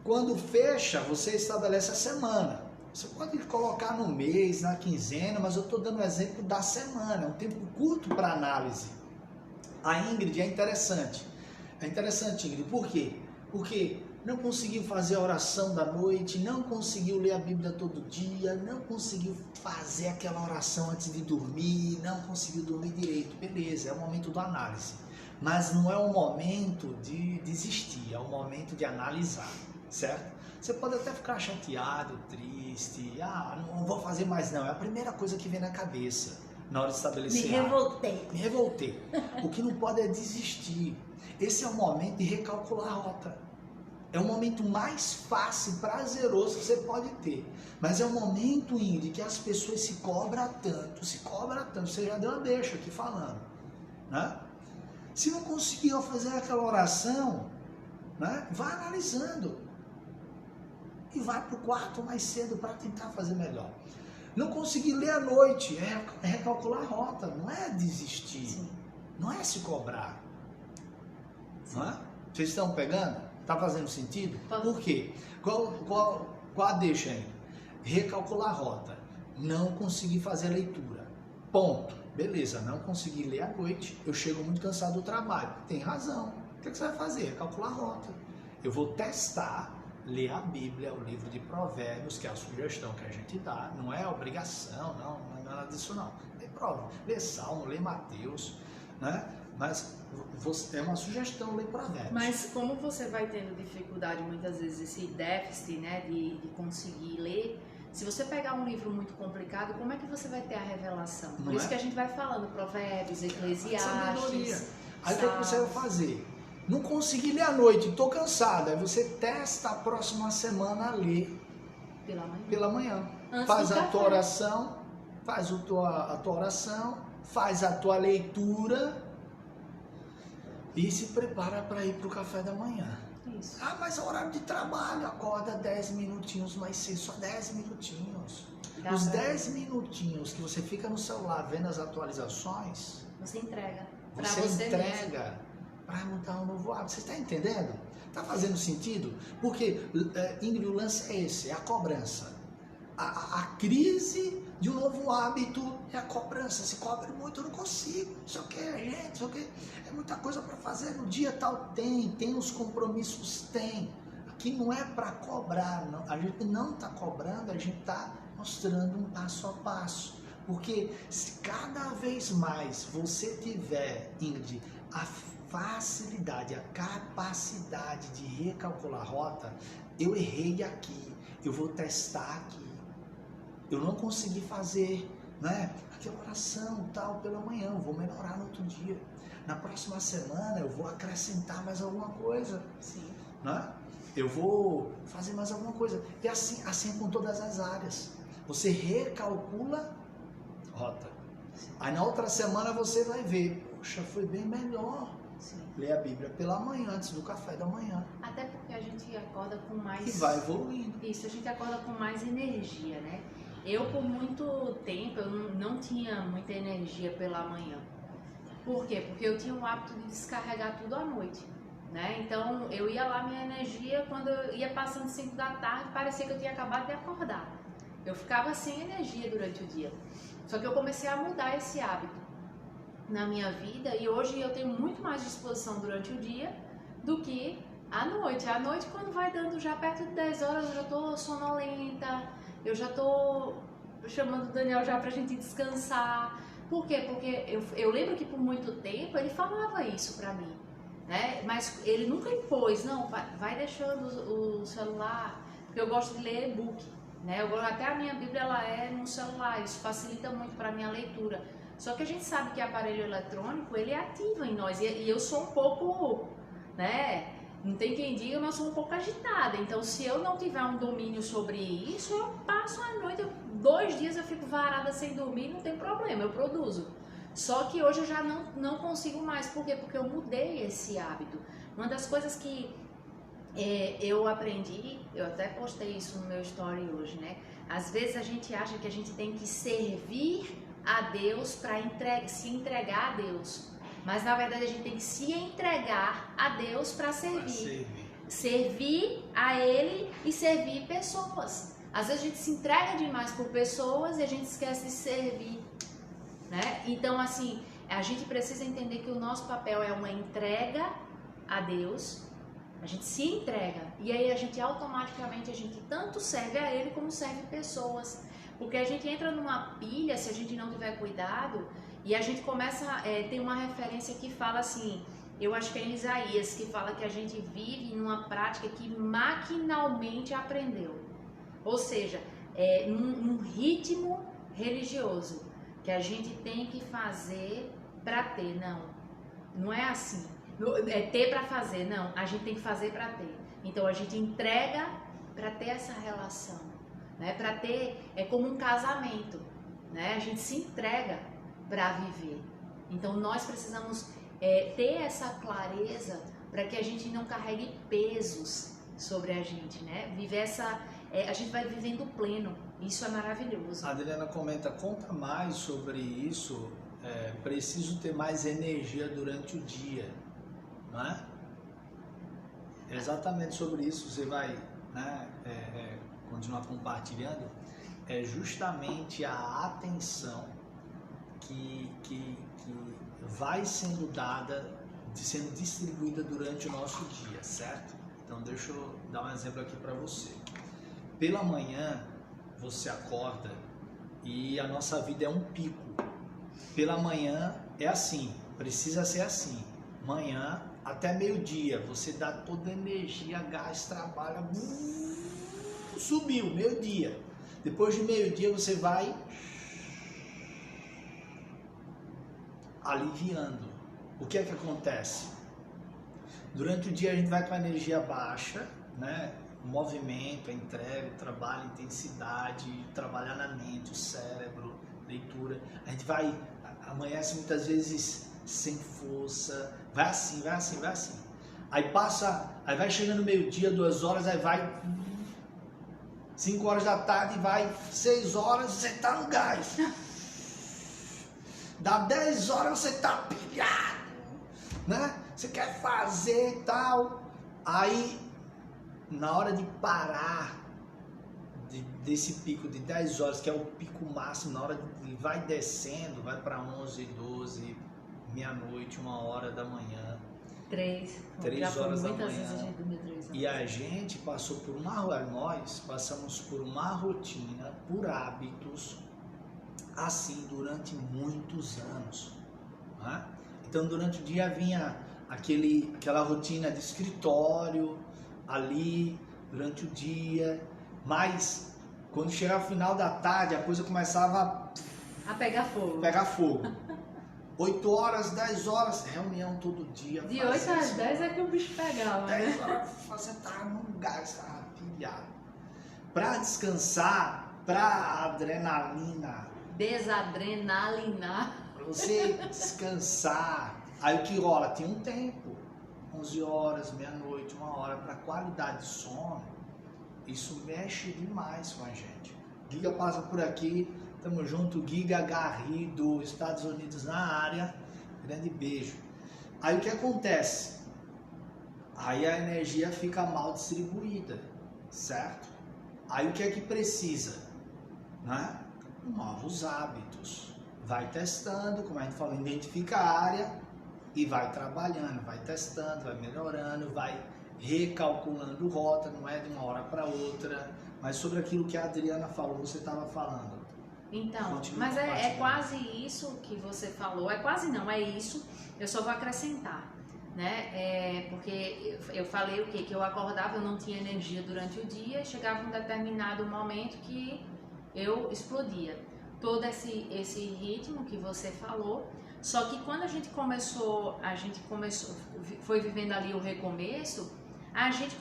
S1: Quando fecha, você estabelece a semana. Você pode colocar no mês, na quinzena, mas eu estou dando o exemplo da semana. É um tempo curto para análise. A Ingrid é interessante. É interessante, Ingrid. Por quê? Porque não conseguiu fazer a oração da noite, não conseguiu ler a Bíblia todo dia, não conseguiu fazer aquela oração antes de dormir, não conseguiu dormir direito. Beleza, é o momento da análise. Mas não é o momento de desistir, é o momento de analisar, certo? Você pode até ficar chateado, triste, não vou fazer mais não. É a primeira coisa que vem na cabeça na hora de estabelecer. Me revoltei. O que não pode é desistir. Esse é o momento de recalcular a rota. É o momento mais fácil, prazeroso que você pode ter. Mas é o momento, Ingrid, que as pessoas se cobram tanto. Você já deu uma deixa aqui falando, né? Se não conseguiu fazer aquela oração, né, vai analisando. E vai para o quarto mais cedo para tentar fazer melhor. Não conseguir ler à noite, é recalcular a rota, não é desistir. Sim. Não é se cobrar. Não é? Vocês estão pegando? Está fazendo sentido? Por quê? Qual a deixa aí? Recalcular a rota. Não conseguir fazer a leitura. Ponto. Beleza, não consegui ler à noite. Eu chego muito cansado do trabalho. Tem razão. O que você vai fazer? Recalcular a rota. Eu vou testar, ler a Bíblia, o livro de Provérbios, que é a sugestão que a gente dá. Não é obrigação, não é nada disso não. Lê Salmo, lê Mateus, né? Mas é uma sugestão, ler Provérbios.
S2: Mas como você vai tendo dificuldade, muitas vezes, esse déficit, né, de conseguir ler, se você pegar um livro muito complicado, como é que você vai ter a revelação? Por isso que a gente vai falando Provérbios, Eclesiastes.
S1: Aí o que você vai fazer? Não consegui ler à noite, estou cansado. Aí você testa a próxima semana a ler pela manhã. Faz a tua oração, faz a tua oração, faz a tua leitura e se prepara para ir para o café da manhã.
S2: Isso.
S1: Mas é horário de trabalho, acorda 10 minutinhos mais cedo, só 10 minutinhos. Os 10 minutinhos que você fica no celular vendo as atualizações,
S2: você entrega
S1: para montar um novo hábito. Você está entendendo? Está fazendo sentido? Porque, Ingrid, o lance é esse, é a cobrança. A crise de um novo hábito é a cobrança. Se cobra muito, eu não consigo. Isso aqui, gente, isso aqui. É muita coisa para fazer. No dia tal tem os compromissos, tem. Aqui não é para cobrar, não. A gente não está cobrando, a gente está mostrando um passo a passo. Porque se cada vez mais você tiver, Ingrid, a facilidade, a capacidade de recalcular a rota, eu errei aqui, eu vou testar aqui. Eu não consegui fazer, né, aquela oração tal pela manhã, eu vou melhorar no outro dia. Na próxima semana eu vou acrescentar mais alguma coisa.
S2: Sim.
S1: Né? Eu vou fazer mais alguma coisa. E assim com todas as áreas. Você recalcula rota. Sim. Aí na outra semana você vai ver, poxa, foi bem melhor.
S2: Sim.
S1: Ler a Bíblia pela manhã, antes do café da manhã.
S2: Até porque a gente acorda com mais...
S1: E vai evoluindo.
S2: Isso, a gente acorda com mais energia, né? Eu, por muito tempo, eu não tinha muita energia pela manhã. Por quê? Porque eu tinha o hábito de descarregar tudo à noite. né? Então eu ia lá, minha energia, quando eu ia passando 5 da tarde, parecia que eu tinha acabado de acordar. Eu ficava sem energia durante o dia. Só que eu comecei a mudar esse hábito na minha vida e hoje eu tenho muito mais disposição durante o dia do que à noite. À noite, quando vai dando já perto de 10 horas, eu já tô sonolenta, eu já tô chamando o Daniel já pra gente descansar. Por quê? Porque eu lembro que por muito tempo ele falava isso pra mim, né? Mas ele nunca impôs, não, vai deixando o celular, porque eu gosto de ler e-book, né? Até a minha Bíblia ela é no celular, isso facilita muito pra minha leitura. Só que a gente sabe que aparelho eletrônico, ele ativa em nós, e eu sou um pouco, né? Não tem quem diga, mas eu sou um pouco agitada. Então, se eu não tiver um domínio sobre isso, eu passo a noite, 2 dias eu fico varada sem dormir, não tem problema, eu produzo. Só que hoje eu já não consigo mais. Por quê? Porque eu mudei esse hábito. Uma das coisas que eu aprendi, eu até postei isso no meu story hoje, né? Às vezes a gente acha que a gente tem que servir a Deus para se entregar a Deus. Mas na verdade a gente tem que se entregar a Deus para servir. Servir a Ele e servir pessoas. Às vezes a gente se entrega demais por pessoas e a gente esquece de servir, né? Então assim, a gente precisa entender que o nosso papel é uma entrega a Deus. A gente se entrega e aí a gente automaticamente tanto serve a Ele como serve pessoas. Porque a gente entra numa pilha, se a gente não tiver cuidado, e a gente começa, tem uma referência que fala assim, eu acho que é em Isaías, que fala que a gente vive numa prática que maquinalmente aprendeu. Ou seja, num ritmo religioso, que a gente tem que fazer para ter. Não é assim. É ter para fazer, não. A gente tem que fazer para ter. Então a gente entrega para ter essa relação. Né, para ter, é como um casamento, né? A gente se entrega para viver. Então nós precisamos ter essa clareza para que a gente não carregue pesos sobre a gente, né? Viver a gente vai vivendo pleno. Isso é maravilhoso.
S1: A Adriana conta mais sobre isso. Preciso ter mais energia durante o dia, não é? Exatamente sobre isso você vai, né? Continuar compartilhando, é justamente a atenção que vai sendo sendo distribuída durante o nosso dia, certo? Então deixa eu dar um exemplo aqui para você. Pela manhã você acorda e a nossa vida é um pico. Pela manhã é assim, precisa ser assim. Manhã até meio-dia você dá toda a energia, gás, trabalha, subiu, meio-dia. Depois de meio-dia você vai aliviando. O que é que acontece? Durante o dia a gente vai com a energia baixa, né? O movimento, a entrega, o trabalho, a intensidade, trabalhar na mente, o cérebro, leitura. A gente vai, amanhece muitas vezes sem força, vai assim. Aí vai chegando meio-dia, 2 horas, aí vai 5 horas da tarde, vai 6 horas, você tá no gás. Dá 10 horas, você tá pilhado, né? Você quer fazer e tal. Aí, na hora de parar desse pico de 10 horas, que é o pico máximo, na hora de vai descendo, vai para 11, 12, meia-noite, 1 hora da manhã. 3 horas da manhã. E a gente passou por nós passamos por uma rotina, por hábitos, assim durante muitos anos. Né? Então durante o dia vinha aquela rotina de escritório ali durante o dia, mas quando chegava o final da tarde a coisa começava
S2: a pegar fogo.
S1: 8 horas, 10 horas, reunião todo dia.
S2: De 8 às 10 é que o bicho pegava,
S1: 10 horas você tá num gás, tá pilhado. Pra descansar, pra adrenalina.
S2: Desadrenalinar.
S1: Pra você descansar. Aí o que rola? Tem um tempo. 11 horas, meia-noite, 1 hora, pra qualidade de sono. Isso mexe demais com a gente. Giga passa por aqui. Tamo junto, Giga Garrido, Estados Unidos na área. Grande beijo. Aí o que acontece? aí a energia fica mal distribuída, certo? Aí o que é que precisa? Né? Novos hábitos. Vai testando, como a gente falou, identifica a área e vai trabalhando, vai testando, vai melhorando, vai recalculando rota, não é de uma hora para outra, mas sobre aquilo que a Adriana falou, você estava falando.
S2: Então,
S1: Continua
S2: mas é
S1: compartilhando.
S2: quase isso que você falou, é quase não, é isso, eu só vou acrescentar, né? Porque eu falei o quê? Que eu acordava, eu não tinha energia durante o dia, e chegava um determinado momento que eu explodia. Todo esse ritmo que você falou, só que quando a gente começou, foi vivendo ali o recomeço, a gente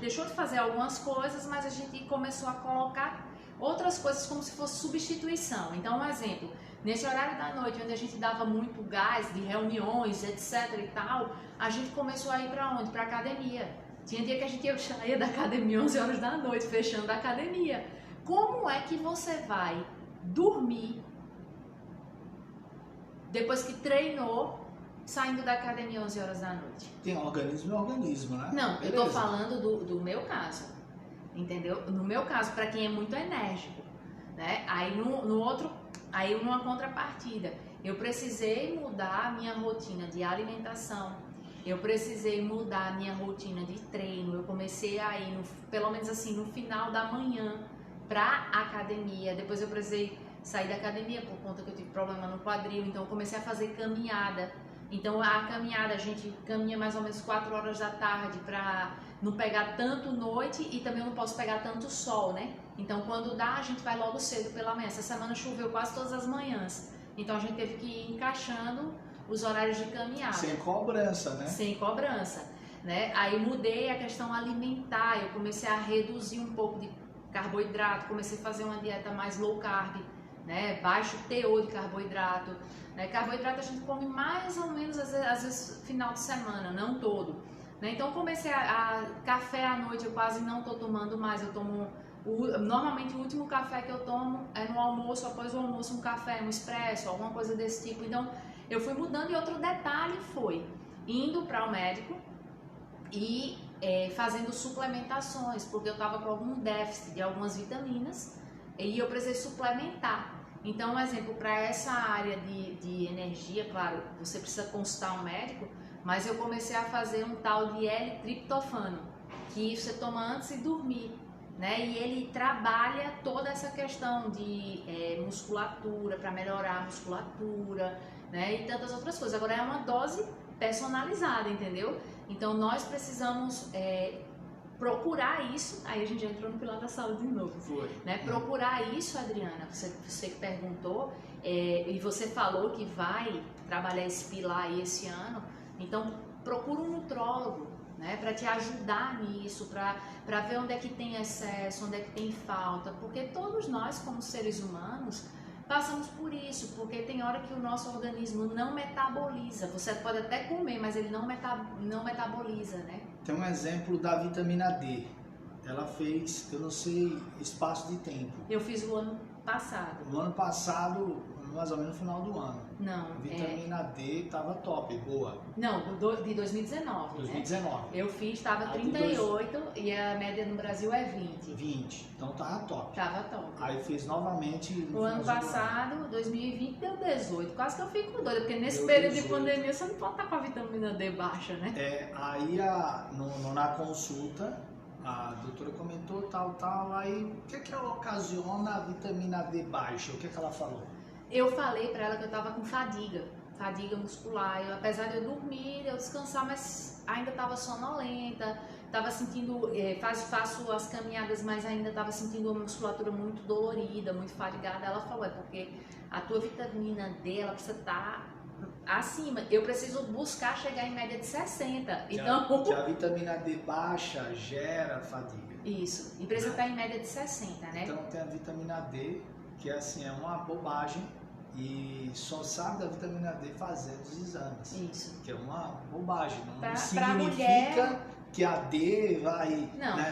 S2: deixou de fazer algumas coisas, mas a gente começou a colocar outras coisas como se fosse substituição. Então, um exemplo, nesse horário da noite, onde a gente dava muito gás de reuniões, etc e tal, a gente começou a ir para onde? Para academia. Tinha dia que a gente saía da academia 11 horas da noite, fechando a academia. Como é que você vai dormir depois que treinou, saindo da academia 11 horas da noite?
S1: Tem organismo e organismo, né?
S2: Não,
S1: Beleza.
S2: eu tô falando do meu caso, entendeu? No meu caso, para quem é muito enérgico, né? Aí numa contrapartida, eu precisei mudar a minha rotina de alimentação, eu precisei mudar a minha rotina de treino, eu comecei a ir, pelo menos assim, no final da manhã, pra academia. Depois eu precisei sair da academia por conta que eu tive problema no quadril, então eu comecei a fazer caminhada. Então a caminhada, a gente caminha mais ou menos 4 horas da tarde pra não pegar tanto noite e também eu não posso pegar tanto sol, né? Então quando dá, a gente vai logo cedo pela manhã. Essa semana choveu quase todas as manhãs, então a gente teve que ir encaixando os horários de caminhada.
S1: Sem cobrança, né?
S2: Sem cobrança, né? Aí mudei a questão alimentar, eu comecei a reduzir um pouco de carboidrato, comecei a fazer uma dieta mais low carb, né? Baixo teor de carboidrato, né? Carboidrato a gente come mais ou menos às vezes final de semana, não todo, né? Então comecei café à noite eu quase não tô tomando mais, eu tomo normalmente o último café que eu tomo é no almoço, após o almoço um café, um expresso, alguma coisa desse tipo. Então eu fui mudando. E outro detalhe foi indo para o médico e fazendo suplementações, porque eu estava com algum déficit de algumas vitaminas e eu precisei suplementar. Então, um exemplo, para essa área de energia, claro, você precisa consultar um médico, mas eu comecei a fazer um tal de L-triptofano, que você toma antes de dormir, né? E ele trabalha toda essa questão de musculatura, para melhorar a musculatura, né? E tantas outras coisas. Agora é uma dose personalizada, entendeu? Então nós precisamos procurar isso. Aí a gente já entrou no pilar da saúde de novo.
S1: Foi.
S2: Né? Procurar isso, Adriana, você que perguntou, e você falou que vai trabalhar esse pilar aí esse ano. Então procura um nutrólogo, né, para te ajudar nisso, para ver onde é que tem excesso, onde é que tem falta, porque todos nós como seres humanos passamos por isso, porque tem hora que o nosso organismo não metaboliza. Você pode até comer, mas ele não metaboliza, né?
S1: Tem um exemplo da vitamina D. Ela fez, eu não sei, espaço de tempo.
S2: Eu fiz o ano passado.
S1: No ano passado, mais ou menos no final do ano.
S2: Não.
S1: Vitamina D tava top, boa.
S2: Não, de 2019.
S1: 2019.
S2: Né? Eu fiz, tava 38 e a média no Brasil é 20.
S1: 20. Então tava top.
S2: Tava top.
S1: Aí fez novamente no
S2: O ano passado, 2020, deu 18. Quase que eu fico doida, porque nesse
S1: Deu
S2: período
S1: 18.
S2: de pandemia você não pode estar com a vitamina D baixa, né?
S1: Aí na consulta, a doutora comentou tal, aí o que ela ocasiona a vitamina D baixa? O que ela falou?
S2: Eu falei pra ela que eu tava com fadiga muscular. Apesar de eu dormir, eu descansar, mas ainda tava sonolenta, tava sentindo, faço as caminhadas, mas ainda tava sentindo a musculatura muito dolorida, muito fadigada. Ela falou, porque a tua vitamina D, ela precisa estar acima. Eu preciso buscar chegar em média de 60. Então,
S1: que a vitamina D baixa gera fadiga.
S2: Isso, e precisa estar em média de 60, né?
S1: Então tem a vitamina D, que assim, é uma bobagem, e só sabe da vitamina D fazendo os exames.
S2: Isso.
S1: Que é uma bobagem, não
S2: Pra
S1: significa
S2: mulher...
S1: que a D vai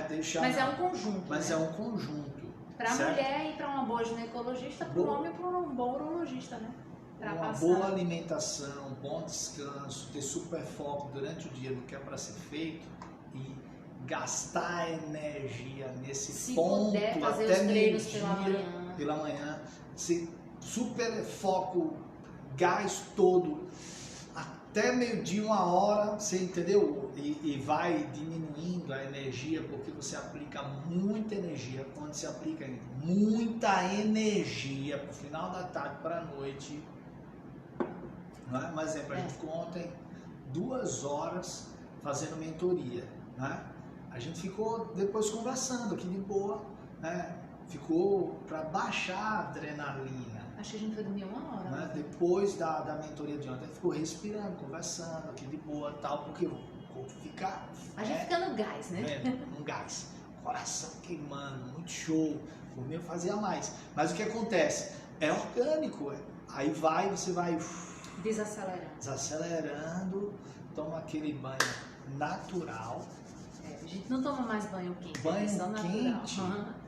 S1: deixar...
S2: Mas é um conjunto.
S1: Mas
S2: né?
S1: é um conjunto.
S2: Para a mulher e para uma boa ginecologista, para o homem e para um bom urologista, né?
S1: uma boa alimentação, bom descanso, ter super foco durante o dia no que é para ser feito e gastar energia nesse ponto até meio-dia pela manhã, super foco, gás todo até meio-dia, 1 hora, você entendeu? E vai diminuindo a energia porque você aplica muita energia. Quando se aplica muita energia pro final da tarde para a noite, não é? Um exemplo, a gente ficou ontem 2 horas fazendo mentoria, né? A gente ficou depois conversando aqui de boa, né? Ficou para baixar a adrenalina.
S2: Acho que a gente foi dormir 1 hora.
S1: Né? Depois da mentoria de ontem, a gente ficou respirando, conversando aqui de boa e tal, porque o corpo fica...
S2: A gente fica no gás, né?
S1: No gás. Coração queimando, muito show. Por mim eu fazia mais. Mas o que acontece? É orgânico. Aí você vai... Desacelerando, toma aquele banho natural.
S2: A gente não toma mais banho quente.
S1: Banho quente?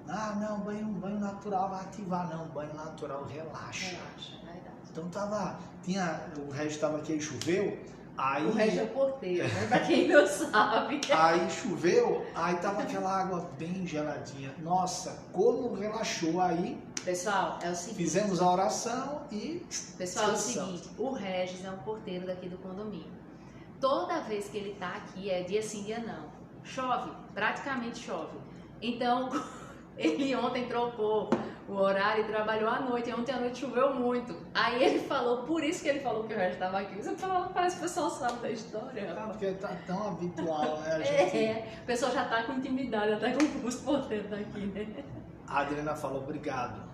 S1: Ah, não, banho natural vai ativar. Não, banho natural relaxa.
S2: Relaxa, é verdade.
S1: Então o Regis estava aqui e choveu. Aí,
S2: o Regis é o porteiro, né? Pra quem não sabe.
S1: Aí choveu, aí tava aquela água bem geladinha. Nossa, como relaxou aí.
S2: Pessoal, é o seguinte.
S1: Fizemos a oração e...
S2: Pessoal, é o seguinte, o Regis é um porteiro daqui do condomínio. Toda vez que ele tá aqui, é dia sim, dia não. Chove, praticamente chove. Então, ele ontem trocou o horário e trabalhou à noite. E ontem à noite choveu muito. Aí ele falou, por isso que ele falou que o Regis estava aqui. Você falou, parece que o pessoal sabe da história.
S1: Porque tá tão habitual, né? A gente...
S2: o pessoal já tá com intimidade, até com os porteiros daqui, né?
S1: A Adriana falou, obrigado.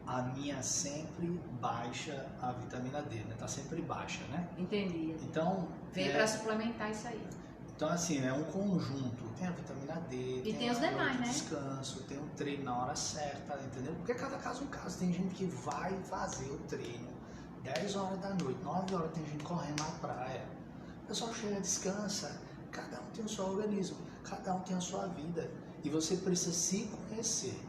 S1: A minha sempre baixa a vitamina D, né? Tá sempre baixa, né?
S2: Entendi.
S1: Então...
S2: Veio para suplementar isso aí.
S1: Então, assim, é um conjunto. Tem a vitamina D,
S2: e tem os demais, né?
S1: Descanso, tem um treino na hora certa, entendeu? Porque cada caso é um caso. Tem gente que vai fazer o treino 10 horas da noite, 9 horas tem gente correndo na praia. O pessoal chega, descansa. Cada um tem o seu organismo, cada um tem a sua vida. E você precisa se conhecer.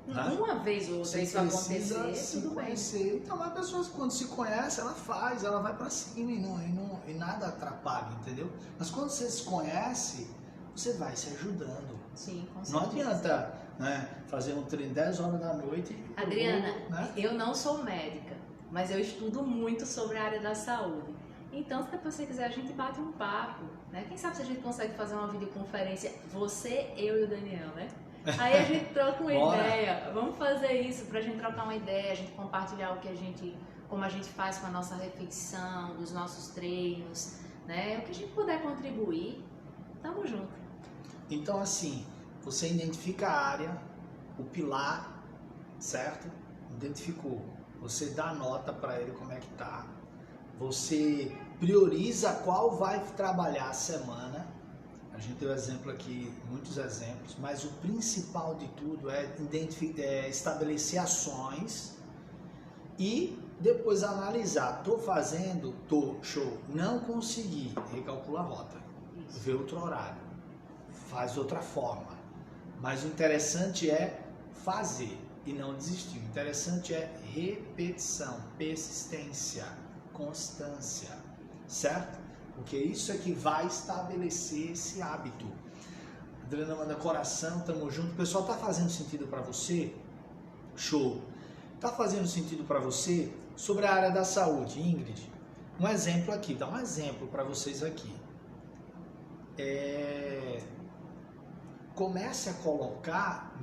S2: Né? Uma vez ou outra isso acontecer,
S1: se conhecer. Então, a pessoa, quando se conhece, ela faz, ela vai pra cima e nada atrapalha, entendeu? Mas quando você se conhece, você vai se ajudando.
S2: Sim, com certeza.
S1: Não adianta, né, fazer um treino 10 horas da noite.
S2: Adriana, eu não sou médica, mas eu estudo muito sobre a área da saúde. Então, se depois você quiser, a gente bate um papo, né? Quem sabe se a gente consegue fazer uma videoconferência, você, eu e o Daniel, né? Aí a gente troca uma ideia. Vamos fazer isso pra gente trocar uma ideia, a gente compartilhar como a gente faz com a nossa refeição, dos nossos treinos, né? O que a gente puder contribuir, tamo junto.
S1: Então, assim, você identifica a área, o pilar, certo? Identificou. Você dá nota para ele como é que tá. Você prioriza qual vai trabalhar a semana. A gente deu exemplo aqui, muitos exemplos, mas o principal de tudo é estabelecer ações e depois analisar. Tô fazendo? Tô, show. Não consegui, recalcula a rota. Isso. Vê outro horário, faz outra forma. Mas o interessante é fazer e não desistir. O interessante é repetição, persistência, constância, certo? Porque isso é que vai estabelecer esse hábito. Adriana manda coração, tamo junto. O pessoal, tá fazendo sentido para você? Show. Tá fazendo sentido para você sobre a área da saúde, Ingrid? Um exemplo aqui, dá um exemplo para vocês aqui. Comece a colocar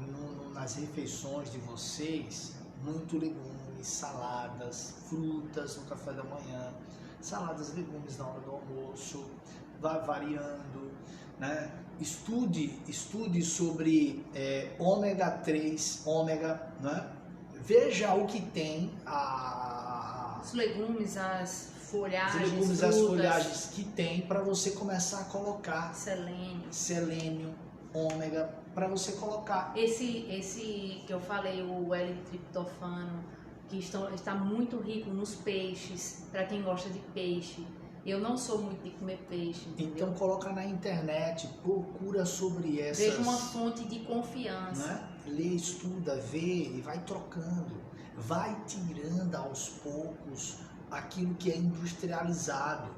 S1: nas refeições de vocês muito legumes, saladas, frutas no café da manhã. Saladas, legumes na hora do almoço, vá variando, né? Estude sobre ômega 3, né? Veja o que tem
S2: os legumes, as folhagens,
S1: as folhagens que tem para você começar a colocar selênio, ômega, para você colocar.
S2: Esse que eu falei, o L-triptofano, que está muito rico nos peixes, para quem gosta de peixe. Eu não sou muito de comer peixe, entendeu?
S1: Então coloca na internet, procura sobre essas...
S2: Veja uma fonte de confiança.
S1: Né? Lê, estuda, vê e vai trocando. Vai tirando aos poucos aquilo que é industrializado,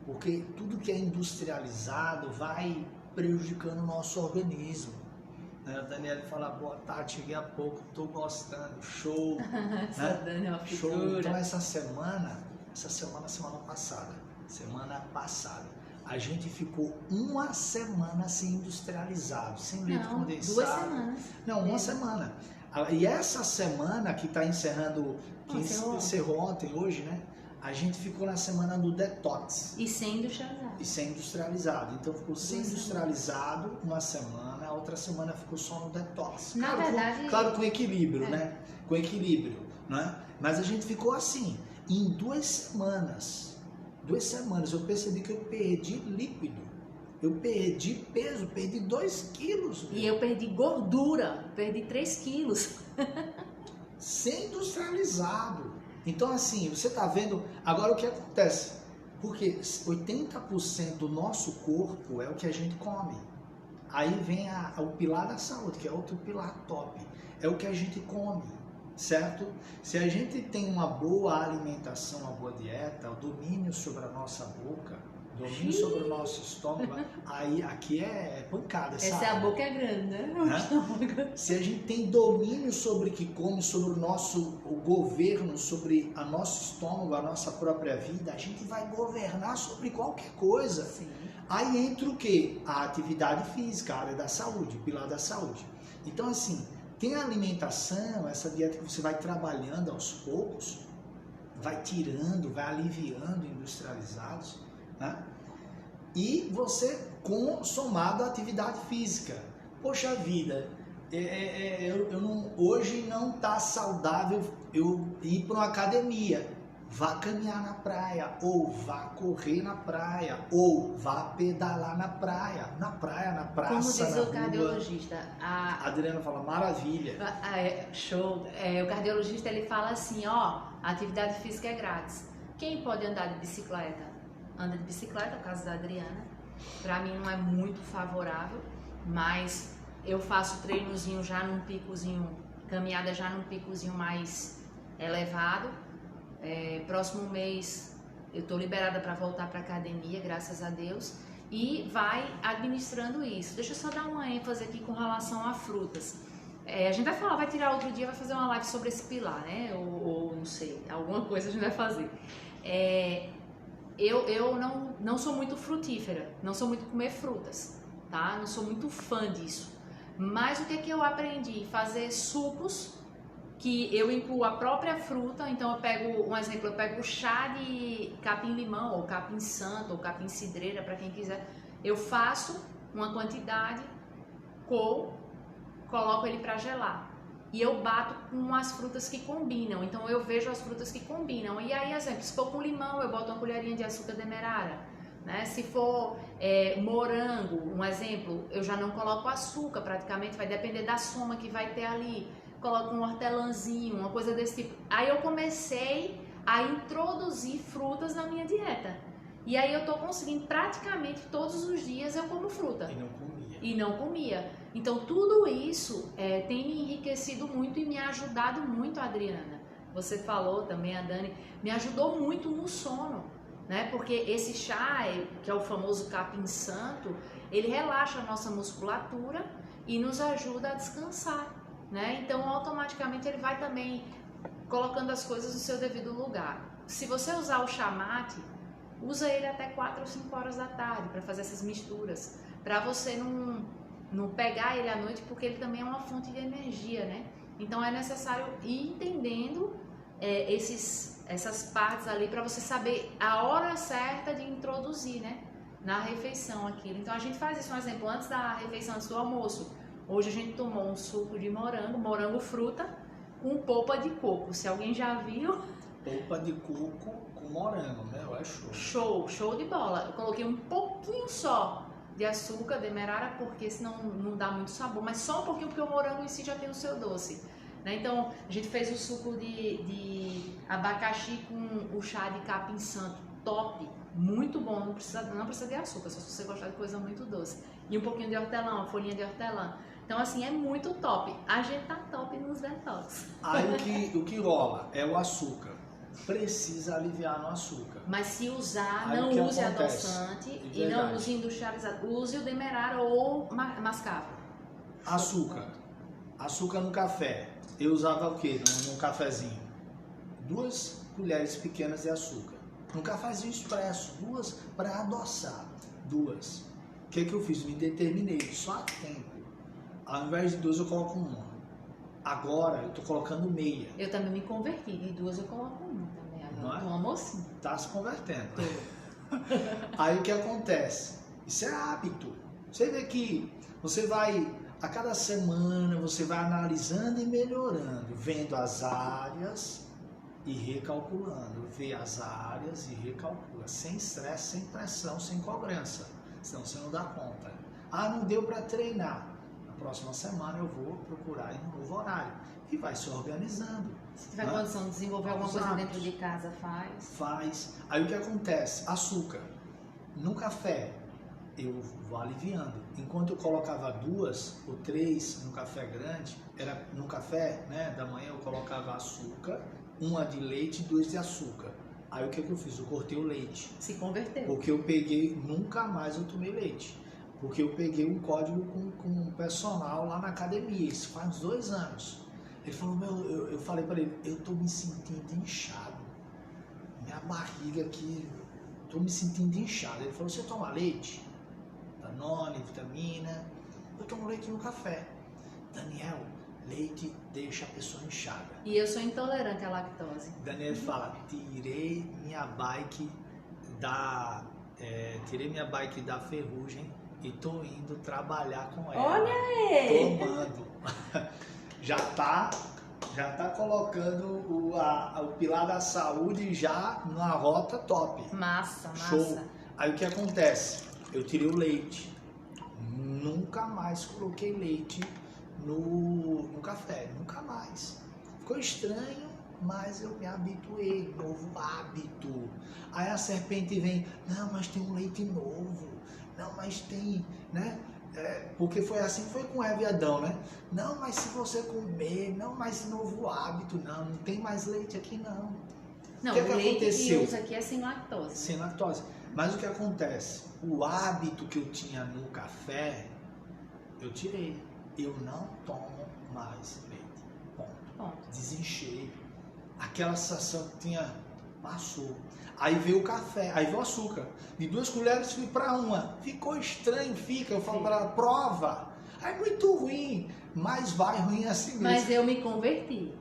S1: porque tudo que é industrializado vai prejudicando o nosso organismo. A Daniela fala, boa tarde, cheguei há pouco, estou gostando, show. Né? Show. Então essa semana passada, a gente ficou uma semana sem industrializado, sem leite condensado.
S2: 2 semanas.
S1: Não, uma semana. E essa semana que está encerrando, que encerrou ontem, hoje, né? A gente ficou na semana do detox.
S2: E sem industrializado.
S1: Então ficou sem industrializado uma semana, a outra semana ficou só no detox.
S2: Na verdade...
S1: Claro, com equilíbrio, né? Com equilíbrio, né? Mas a gente ficou assim. Em 2 semanas eu percebi que eu perdi líquido. Eu perdi peso, perdi 2 quilos.
S2: E eu perdi gordura, perdi 3 quilos.
S1: Sem industrializado. Então, assim, você está vendo agora o que acontece. Porque 80% do nosso corpo é o que a gente come. Aí vem o pilar da saúde, que é outro pilar top. É o que a gente come, certo? Se a gente tem uma boa alimentação, uma boa dieta, o domínio sobre a nossa boca, domínio sobre o nosso estômago, aí aqui é pancada,
S2: sabe?
S1: Essa
S2: é a boca é grande, né?
S1: Se a gente tem domínio sobre o que come, sobre o governo, sobre o nosso estômago, a nossa própria vida, a gente vai governar sobre qualquer coisa.
S2: Sim.
S1: Aí entra o quê? A atividade física, a área da saúde, o pilar da saúde. Então, assim, tem a alimentação, essa dieta que você vai trabalhando aos poucos, vai tirando, vai aliviando industrializados, né? E você somado à atividade física. Poxa vida, hoje não está saudável eu ir para uma academia. Vá caminhar na praia, ou vá correr na praia, ou vá pedalar na praia, na praça.
S2: Como diz o cardiologista,
S1: a Adriana fala, maravilha.
S2: Show. O cardiologista ele fala assim, ó, a atividade física é grátis. Quem pode andar de bicicleta? Anda de bicicleta, no caso da Adriana. Pra mim não é muito favorável, mas eu faço treinozinho já num picozinho, caminhada já num picozinho mais elevado. Próximo mês eu tô liberada para voltar para academia, graças a Deus, e vai administrando isso. Deixa eu só dar uma ênfase aqui com relação a frutas. A gente vai tirar outro dia, vai fazer uma live sobre esse pilar, né? Ou não sei, alguma coisa a gente vai fazer. Eu não sou muito frutífera, não sou muito comer frutas, tá? Não sou muito fã disso. Mas o que é que eu aprendi? Fazer sucos que eu incluo a própria fruta. Então eu pego, um exemplo, eu pego o chá de capim-limão, ou capim-santo, ou capim-cidreira, para quem quiser. Eu faço uma quantidade, coloco ele para gelar. E eu bato com as frutas que combinam. Então eu vejo as frutas que combinam. E aí, exemplo, se for com limão, eu boto uma colherinha de açúcar demerara. Né? Se for morango, um exemplo, eu já não coloco açúcar praticamente, vai depender da soma que vai ter ali. Coloco um hortelãzinho, uma coisa desse tipo. Aí eu comecei a introduzir frutas na minha dieta. E aí eu tô conseguindo praticamente todos os dias eu como fruta. E não comia. Então tudo isso tem me enriquecido muito e me ajudado muito, Adriana. Você falou também, a Dani, me ajudou muito no sono, né? Porque esse chá, que é o famoso capim-santo, ele relaxa a nossa musculatura e nos ajuda a descansar, né? Então automaticamente ele vai também colocando as coisas no seu devido lugar. Se você usar o chá mate, usa ele até 4 ou 5 horas da tarde para fazer essas misturas, para você não pegar ele à noite, porque ele também é uma fonte de energia, né? Então é necessário ir entendendo essas partes ali para você saber a hora certa de introduzir, né? Na refeição aquilo. Então a gente faz isso, um exemplo, antes da refeição, antes do almoço. Hoje a gente tomou um suco de morango fruta, com polpa de coco. Se alguém já viu...
S1: Polpa de coco com morango, né? É show.
S2: Show de bola. Eu coloquei um pouquinho só de açúcar demerara, porque senão não dá muito sabor, mas só um pouquinho, porque o morango em si já tem o seu doce, né? Então a gente fez o suco de abacaxi com o chá de capim-santo, top, muito bom, não precisa de açúcar, só se você gostar de coisa muito doce, e um pouquinho de hortelã, uma folhinha de hortelã. Então assim, é muito top, a gente tá top nos detox.
S1: Aí o que rola é o açúcar. precisa aliviar no açúcar.
S2: Mas se usar,
S1: Aí
S2: não
S1: o que
S2: use
S1: acontece?
S2: adoçante
S1: É
S2: e não
S1: verdade.
S2: use industrializado. Use o demerara ou mascavo.
S1: Açúcar. Açúcar no café. Eu usava o quê? Num cafezinho? 2 colheres pequenas de açúcar. Num cafezinho expresso, 2 para adoçar. 2. O que eu fiz? Me determinei, só a tempo. Ao invés de 2 eu coloco 1. Agora eu tô colocando meia.
S2: Eu também me converti. De 2 eu coloco 1 também. Agora
S1: Não é?
S2: eu tô uma mocinha.
S1: Tá se convertendo. Aí o que acontece? Isso é hábito. Você vê que você vai, a cada semana, você vai analisando e melhorando, vendo as áreas e recalculando. Vê as áreas e recalcula, sem estresse, sem pressão, sem cobrança. Senão você não dá conta. Ah, não deu para treinar. Na próxima semana eu vou procurar em um novo horário. E vai se organizando.
S2: Se tiver condição de desenvolver alguma coisa dentro de casa,
S1: Faz. Aí o que acontece? Açúcar. No café, eu vou aliviando. Enquanto eu colocava 2 ou 3 no café grande, era no café, né, da manhã eu colocava açúcar, 1 de leite e 2 de açúcar. Aí o que eu fiz? Eu cortei o leite.
S2: se converteu.
S1: Porque eu peguei, nunca mais eu tomei leite. Porque eu peguei um código com um personal lá na academia, isso faz uns 2 anos. Ele falou, eu falei para ele, eu tô me sentindo inchado. Minha barriga aqui, tô me sentindo inchado. Ele falou, você toma leite? Danone, vitamina. Eu tomo leite no café. Daniel, leite deixa a pessoa inchada.
S2: E eu sou intolerante à lactose.
S1: Daniel fala, tirei minha bike da ferrugem e tô indo trabalhar com ela.
S2: Olha aí!
S1: Tomando. Já tá colocando o pilar da saúde já numa rota top.
S2: Massa.
S1: Show. Aí o que acontece? Eu tirei o leite. Nunca mais coloquei leite no café. Nunca mais. Ficou estranho, mas eu me habituei. Novo hábito. Aí a serpente vem, não, mas tem um leite novo. Não, mas tem, né? Porque foi assim, foi com Eva e Adão, né? Não, mas se você comer, não, mas novo hábito, não tem mais leite aqui, não.
S2: Não,
S1: o que
S2: o leite
S1: aconteceu?
S2: que usa aqui é sem lactose.
S1: Sem lactose. Mas o que acontece? O hábito que eu tinha no café, eu tirei. Eu não tomo mais leite. Ponto. Desenchei. Aquela sensação que tinha, passou. Aí veio o café, aí veio o açúcar. De 2 colheres fui para 1. Ficou estranho, fica. Eu falo para ela, prova. Aí muito ruim, mas vai ruim assim mesmo.
S2: Mas eu me converti.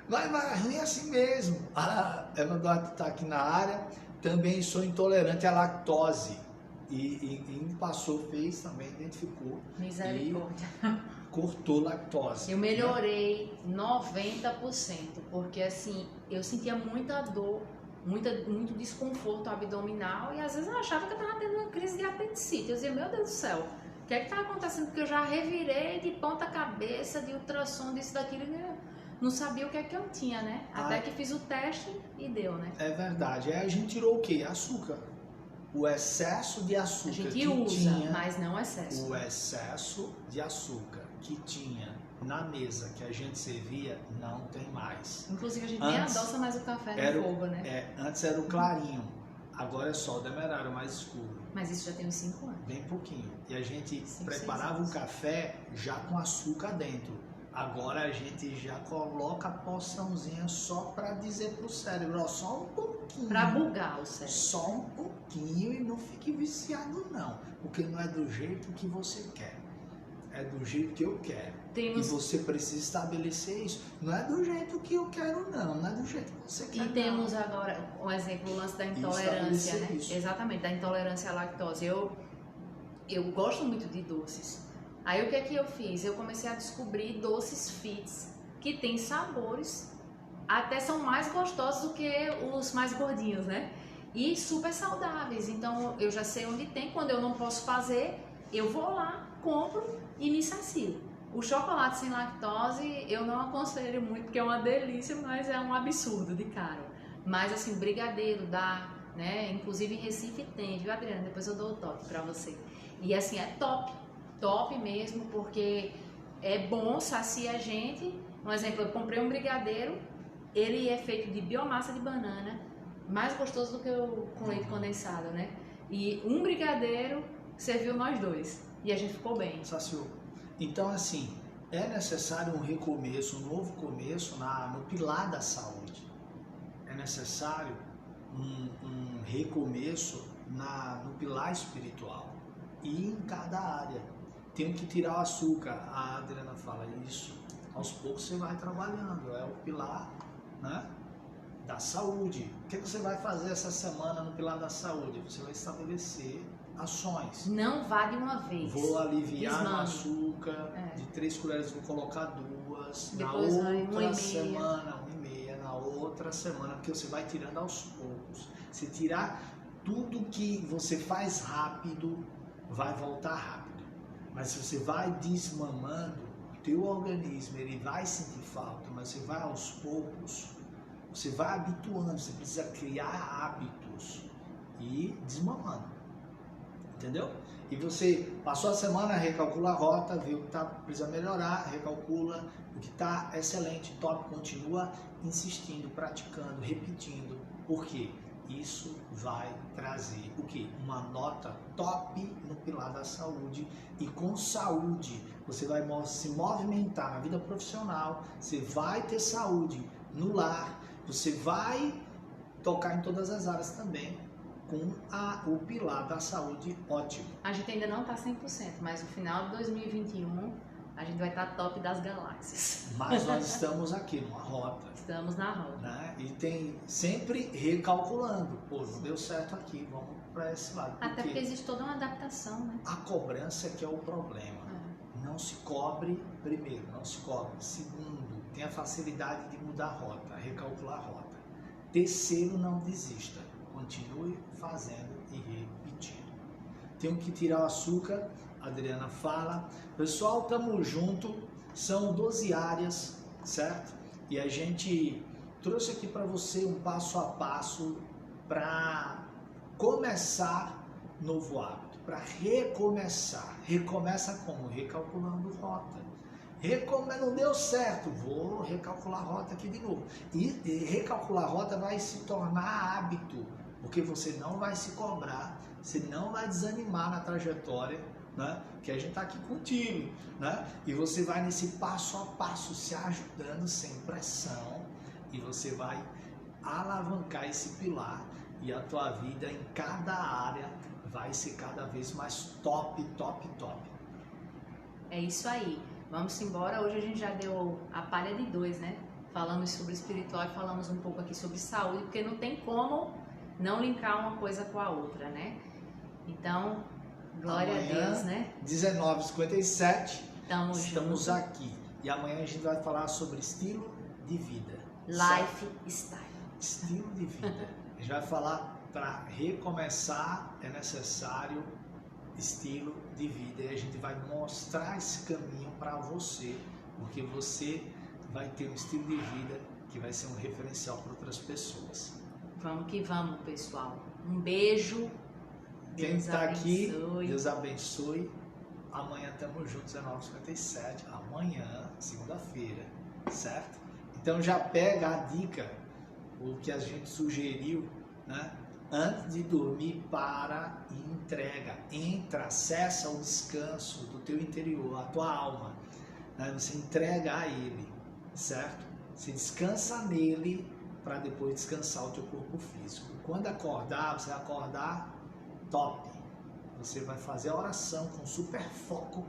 S1: Vai ruim assim mesmo. A Eva Duarte está aqui na área. Também sou intolerante à lactose. E passou, fez também, identificou.
S2: Misericórdia.
S1: E cortou lactose.
S2: Eu melhorei 90%, porque assim, eu sentia muita dor, muito desconforto abdominal e às vezes eu achava que eu estava tendo uma crise de apendicite. Eu dizia, meu Deus do céu, o que é que está acontecendo? Porque eu já revirei de ponta cabeça, de ultrassom, disso, daquilo, e não sabia o que é que eu tinha, né? Até que fiz o teste e deu, né?
S1: É verdade. Aí a gente tirou o quê? Açúcar. O excesso de açúcar
S2: a gente
S1: que
S2: usa,
S1: tinha,
S2: mas não excesso.
S1: o excesso de açúcar que tinha na mesa que a gente servia, não tem mais.
S2: Inclusive a gente nem adoça mais o café no fogo, né?
S1: Antes era o clarinho, agora é só o demerara mais escuro.
S2: Mas isso já tem uns 5 anos.
S1: Bem pouquinho. E a gente
S2: 5,
S1: preparava o café já com açúcar dentro. Agora a gente já coloca a porçãozinha só para dizer pro cérebro, ó, só um pouquinho.
S2: Para bugar o cérebro.
S1: Só um pouquinho e não fique viciado não, porque não é do jeito que você quer. É do jeito que eu quero. E você precisa estabelecer isso. Não é do jeito que eu quero não é do jeito que você quer.
S2: E temos agora um exemplo, o lance da intolerância, né?
S1: Isso.
S2: Exatamente, da intolerância à lactose. Eu gosto muito de doces. Aí o que é que eu fiz? Eu comecei a descobrir doces fits, que tem sabores, até são mais gostosos do que os mais gordinhos, né? E super saudáveis. Então eu já sei onde tem, quando eu não posso fazer, eu vou lá, compro e me sacio. O chocolate sem lactose eu não aconselho muito, porque é uma delícia, mas é um absurdo de caro. Mas assim, brigadeiro dá, né? Inclusive em Recife tem, viu, Adriana? Depois eu dou o toque pra você. E assim, é top mesmo, porque é bom, sacia a gente. Um exemplo, eu comprei um brigadeiro ele é feito de biomassa de banana, mais gostoso do que o com leite condensado, né? E um brigadeiro serviu nós dois. E a gente ficou bem.
S1: Saciou. Então, assim, é necessário um recomeço, um novo começo no pilar da saúde. É necessário um recomeço no pilar espiritual e em cada área. Tem que tirar o açúcar. A Adriana fala isso. Aos poucos você vai trabalhando. É o pilar, né, da saúde. O que você vai fazer essa semana no pilar da saúde? Você vai estabelecer ações.
S2: Não vá de uma vez.
S1: Vou aliviar no
S2: Desmame.
S1: açúcar, de 3 colheres vou colocar 2, na
S2: Depois vai
S1: outra semana 1,5, na outra semana, porque você vai tirando aos poucos. Se tirar tudo que você faz rápido, vai voltar rápido. Mas se você vai desmamando, o teu organismo ele vai sentir falta, mas você vai aos poucos, você vai habituando, você precisa criar hábitos e desmamando. Entendeu? E você passou a semana, recalcula a rota, vê o que precisa melhorar, recalcula o que está excelente, top, continua insistindo, praticando, repetindo. Por quê? Isso vai trazer o quê? Uma nota top no pilar da saúde, e com saúde você vai se movimentar na vida profissional, você vai ter saúde no lar, você vai tocar em todas as áreas também, com o pilar da saúde ótimo.
S2: A gente ainda não está 100%, mas no final de 2021 a gente vai estar top das galáxias.
S1: Mas nós estamos aqui numa rota.
S2: Estamos na rota.
S1: Né? E tem sempre recalculando. Pô, não deu certo aqui, vamos para esse lado.
S2: Até porque existe toda uma adaptação, né?
S1: A cobrança é que é o problema. Não se cobre, primeiro, não se cobre. Segundo, tem a facilidade de mudar a rota, recalcular a rota. Terceiro, não desista. Continue fazendo e repetindo. Tenho que tirar o açúcar, a Adriana fala. Pessoal, tamo junto. São 12 áreas, certo? E a gente trouxe aqui para você um passo a passo para começar novo hábito, para recomeçar. Recomeça como? Recalculando rota. Não deu certo, vou recalcular a rota aqui de novo. E recalcular a rota vai se tornar hábito, porque você não vai se cobrar, você não vai desanimar na trajetória, né? Que a gente está aqui contigo, né? E você vai nesse passo a passo se ajudando sem pressão, e você vai alavancar esse pilar, e a tua vida em cada área vai ser cada vez mais top, top, top.
S2: É isso aí. Vamos embora. Hoje a gente já deu a palha de 2, né? Falamos sobre espiritual e falamos um pouco aqui sobre saúde, porque não tem como não linkar uma coisa com a outra, né? Então, glória
S1: Amanhã,
S2: a Deus, né?
S1: 19h57, estamos
S2: juntos.
S1: aqui. E amanhã a gente vai falar sobre estilo de vida.
S2: Lifestyle.
S1: Estilo de vida. A gente vai falar, para recomeçar é necessário estilo de vida. E a gente vai mostrar esse caminho para você, porque você vai ter um estilo de vida que vai ser um referencial para outras pessoas.
S2: Vamos que vamos, pessoal. Um beijo.
S1: Quem está aqui, Deus abençoe. Amanhã estamos juntos, 19h57. Amanhã, segunda-feira, certo? Então já pega a dica, o que a gente sugeriu, né? Antes de dormir, para e entrega. Entra, acessa o descanso do teu interior, a tua alma. Né? Você entrega a Ele, certo? Você descansa nele para depois descansar o teu corpo físico. Quando acordar, você vai acordar top. Você vai fazer a oração com super foco.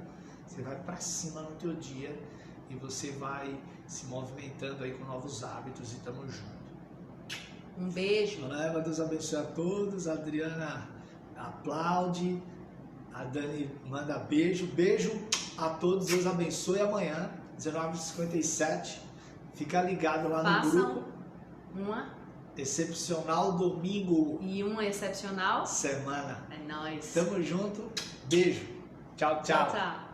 S1: Você vai para cima no teu dia e você vai se movimentando aí com novos hábitos, e tamo junto.
S2: Um beijo.
S1: Dona Eva, Deus abençoe a todos. A Adriana aplaude. A Dani manda beijo. Beijo a todos. Deus abençoe. Amanhã, 19h57. Fica ligado lá no grupo.
S2: Uma
S1: excepcional domingo.
S2: E uma excepcional
S1: semana.
S2: É nóis.
S1: Tamo junto. Beijo. Tchau, tchau.
S2: Tchau, tchau.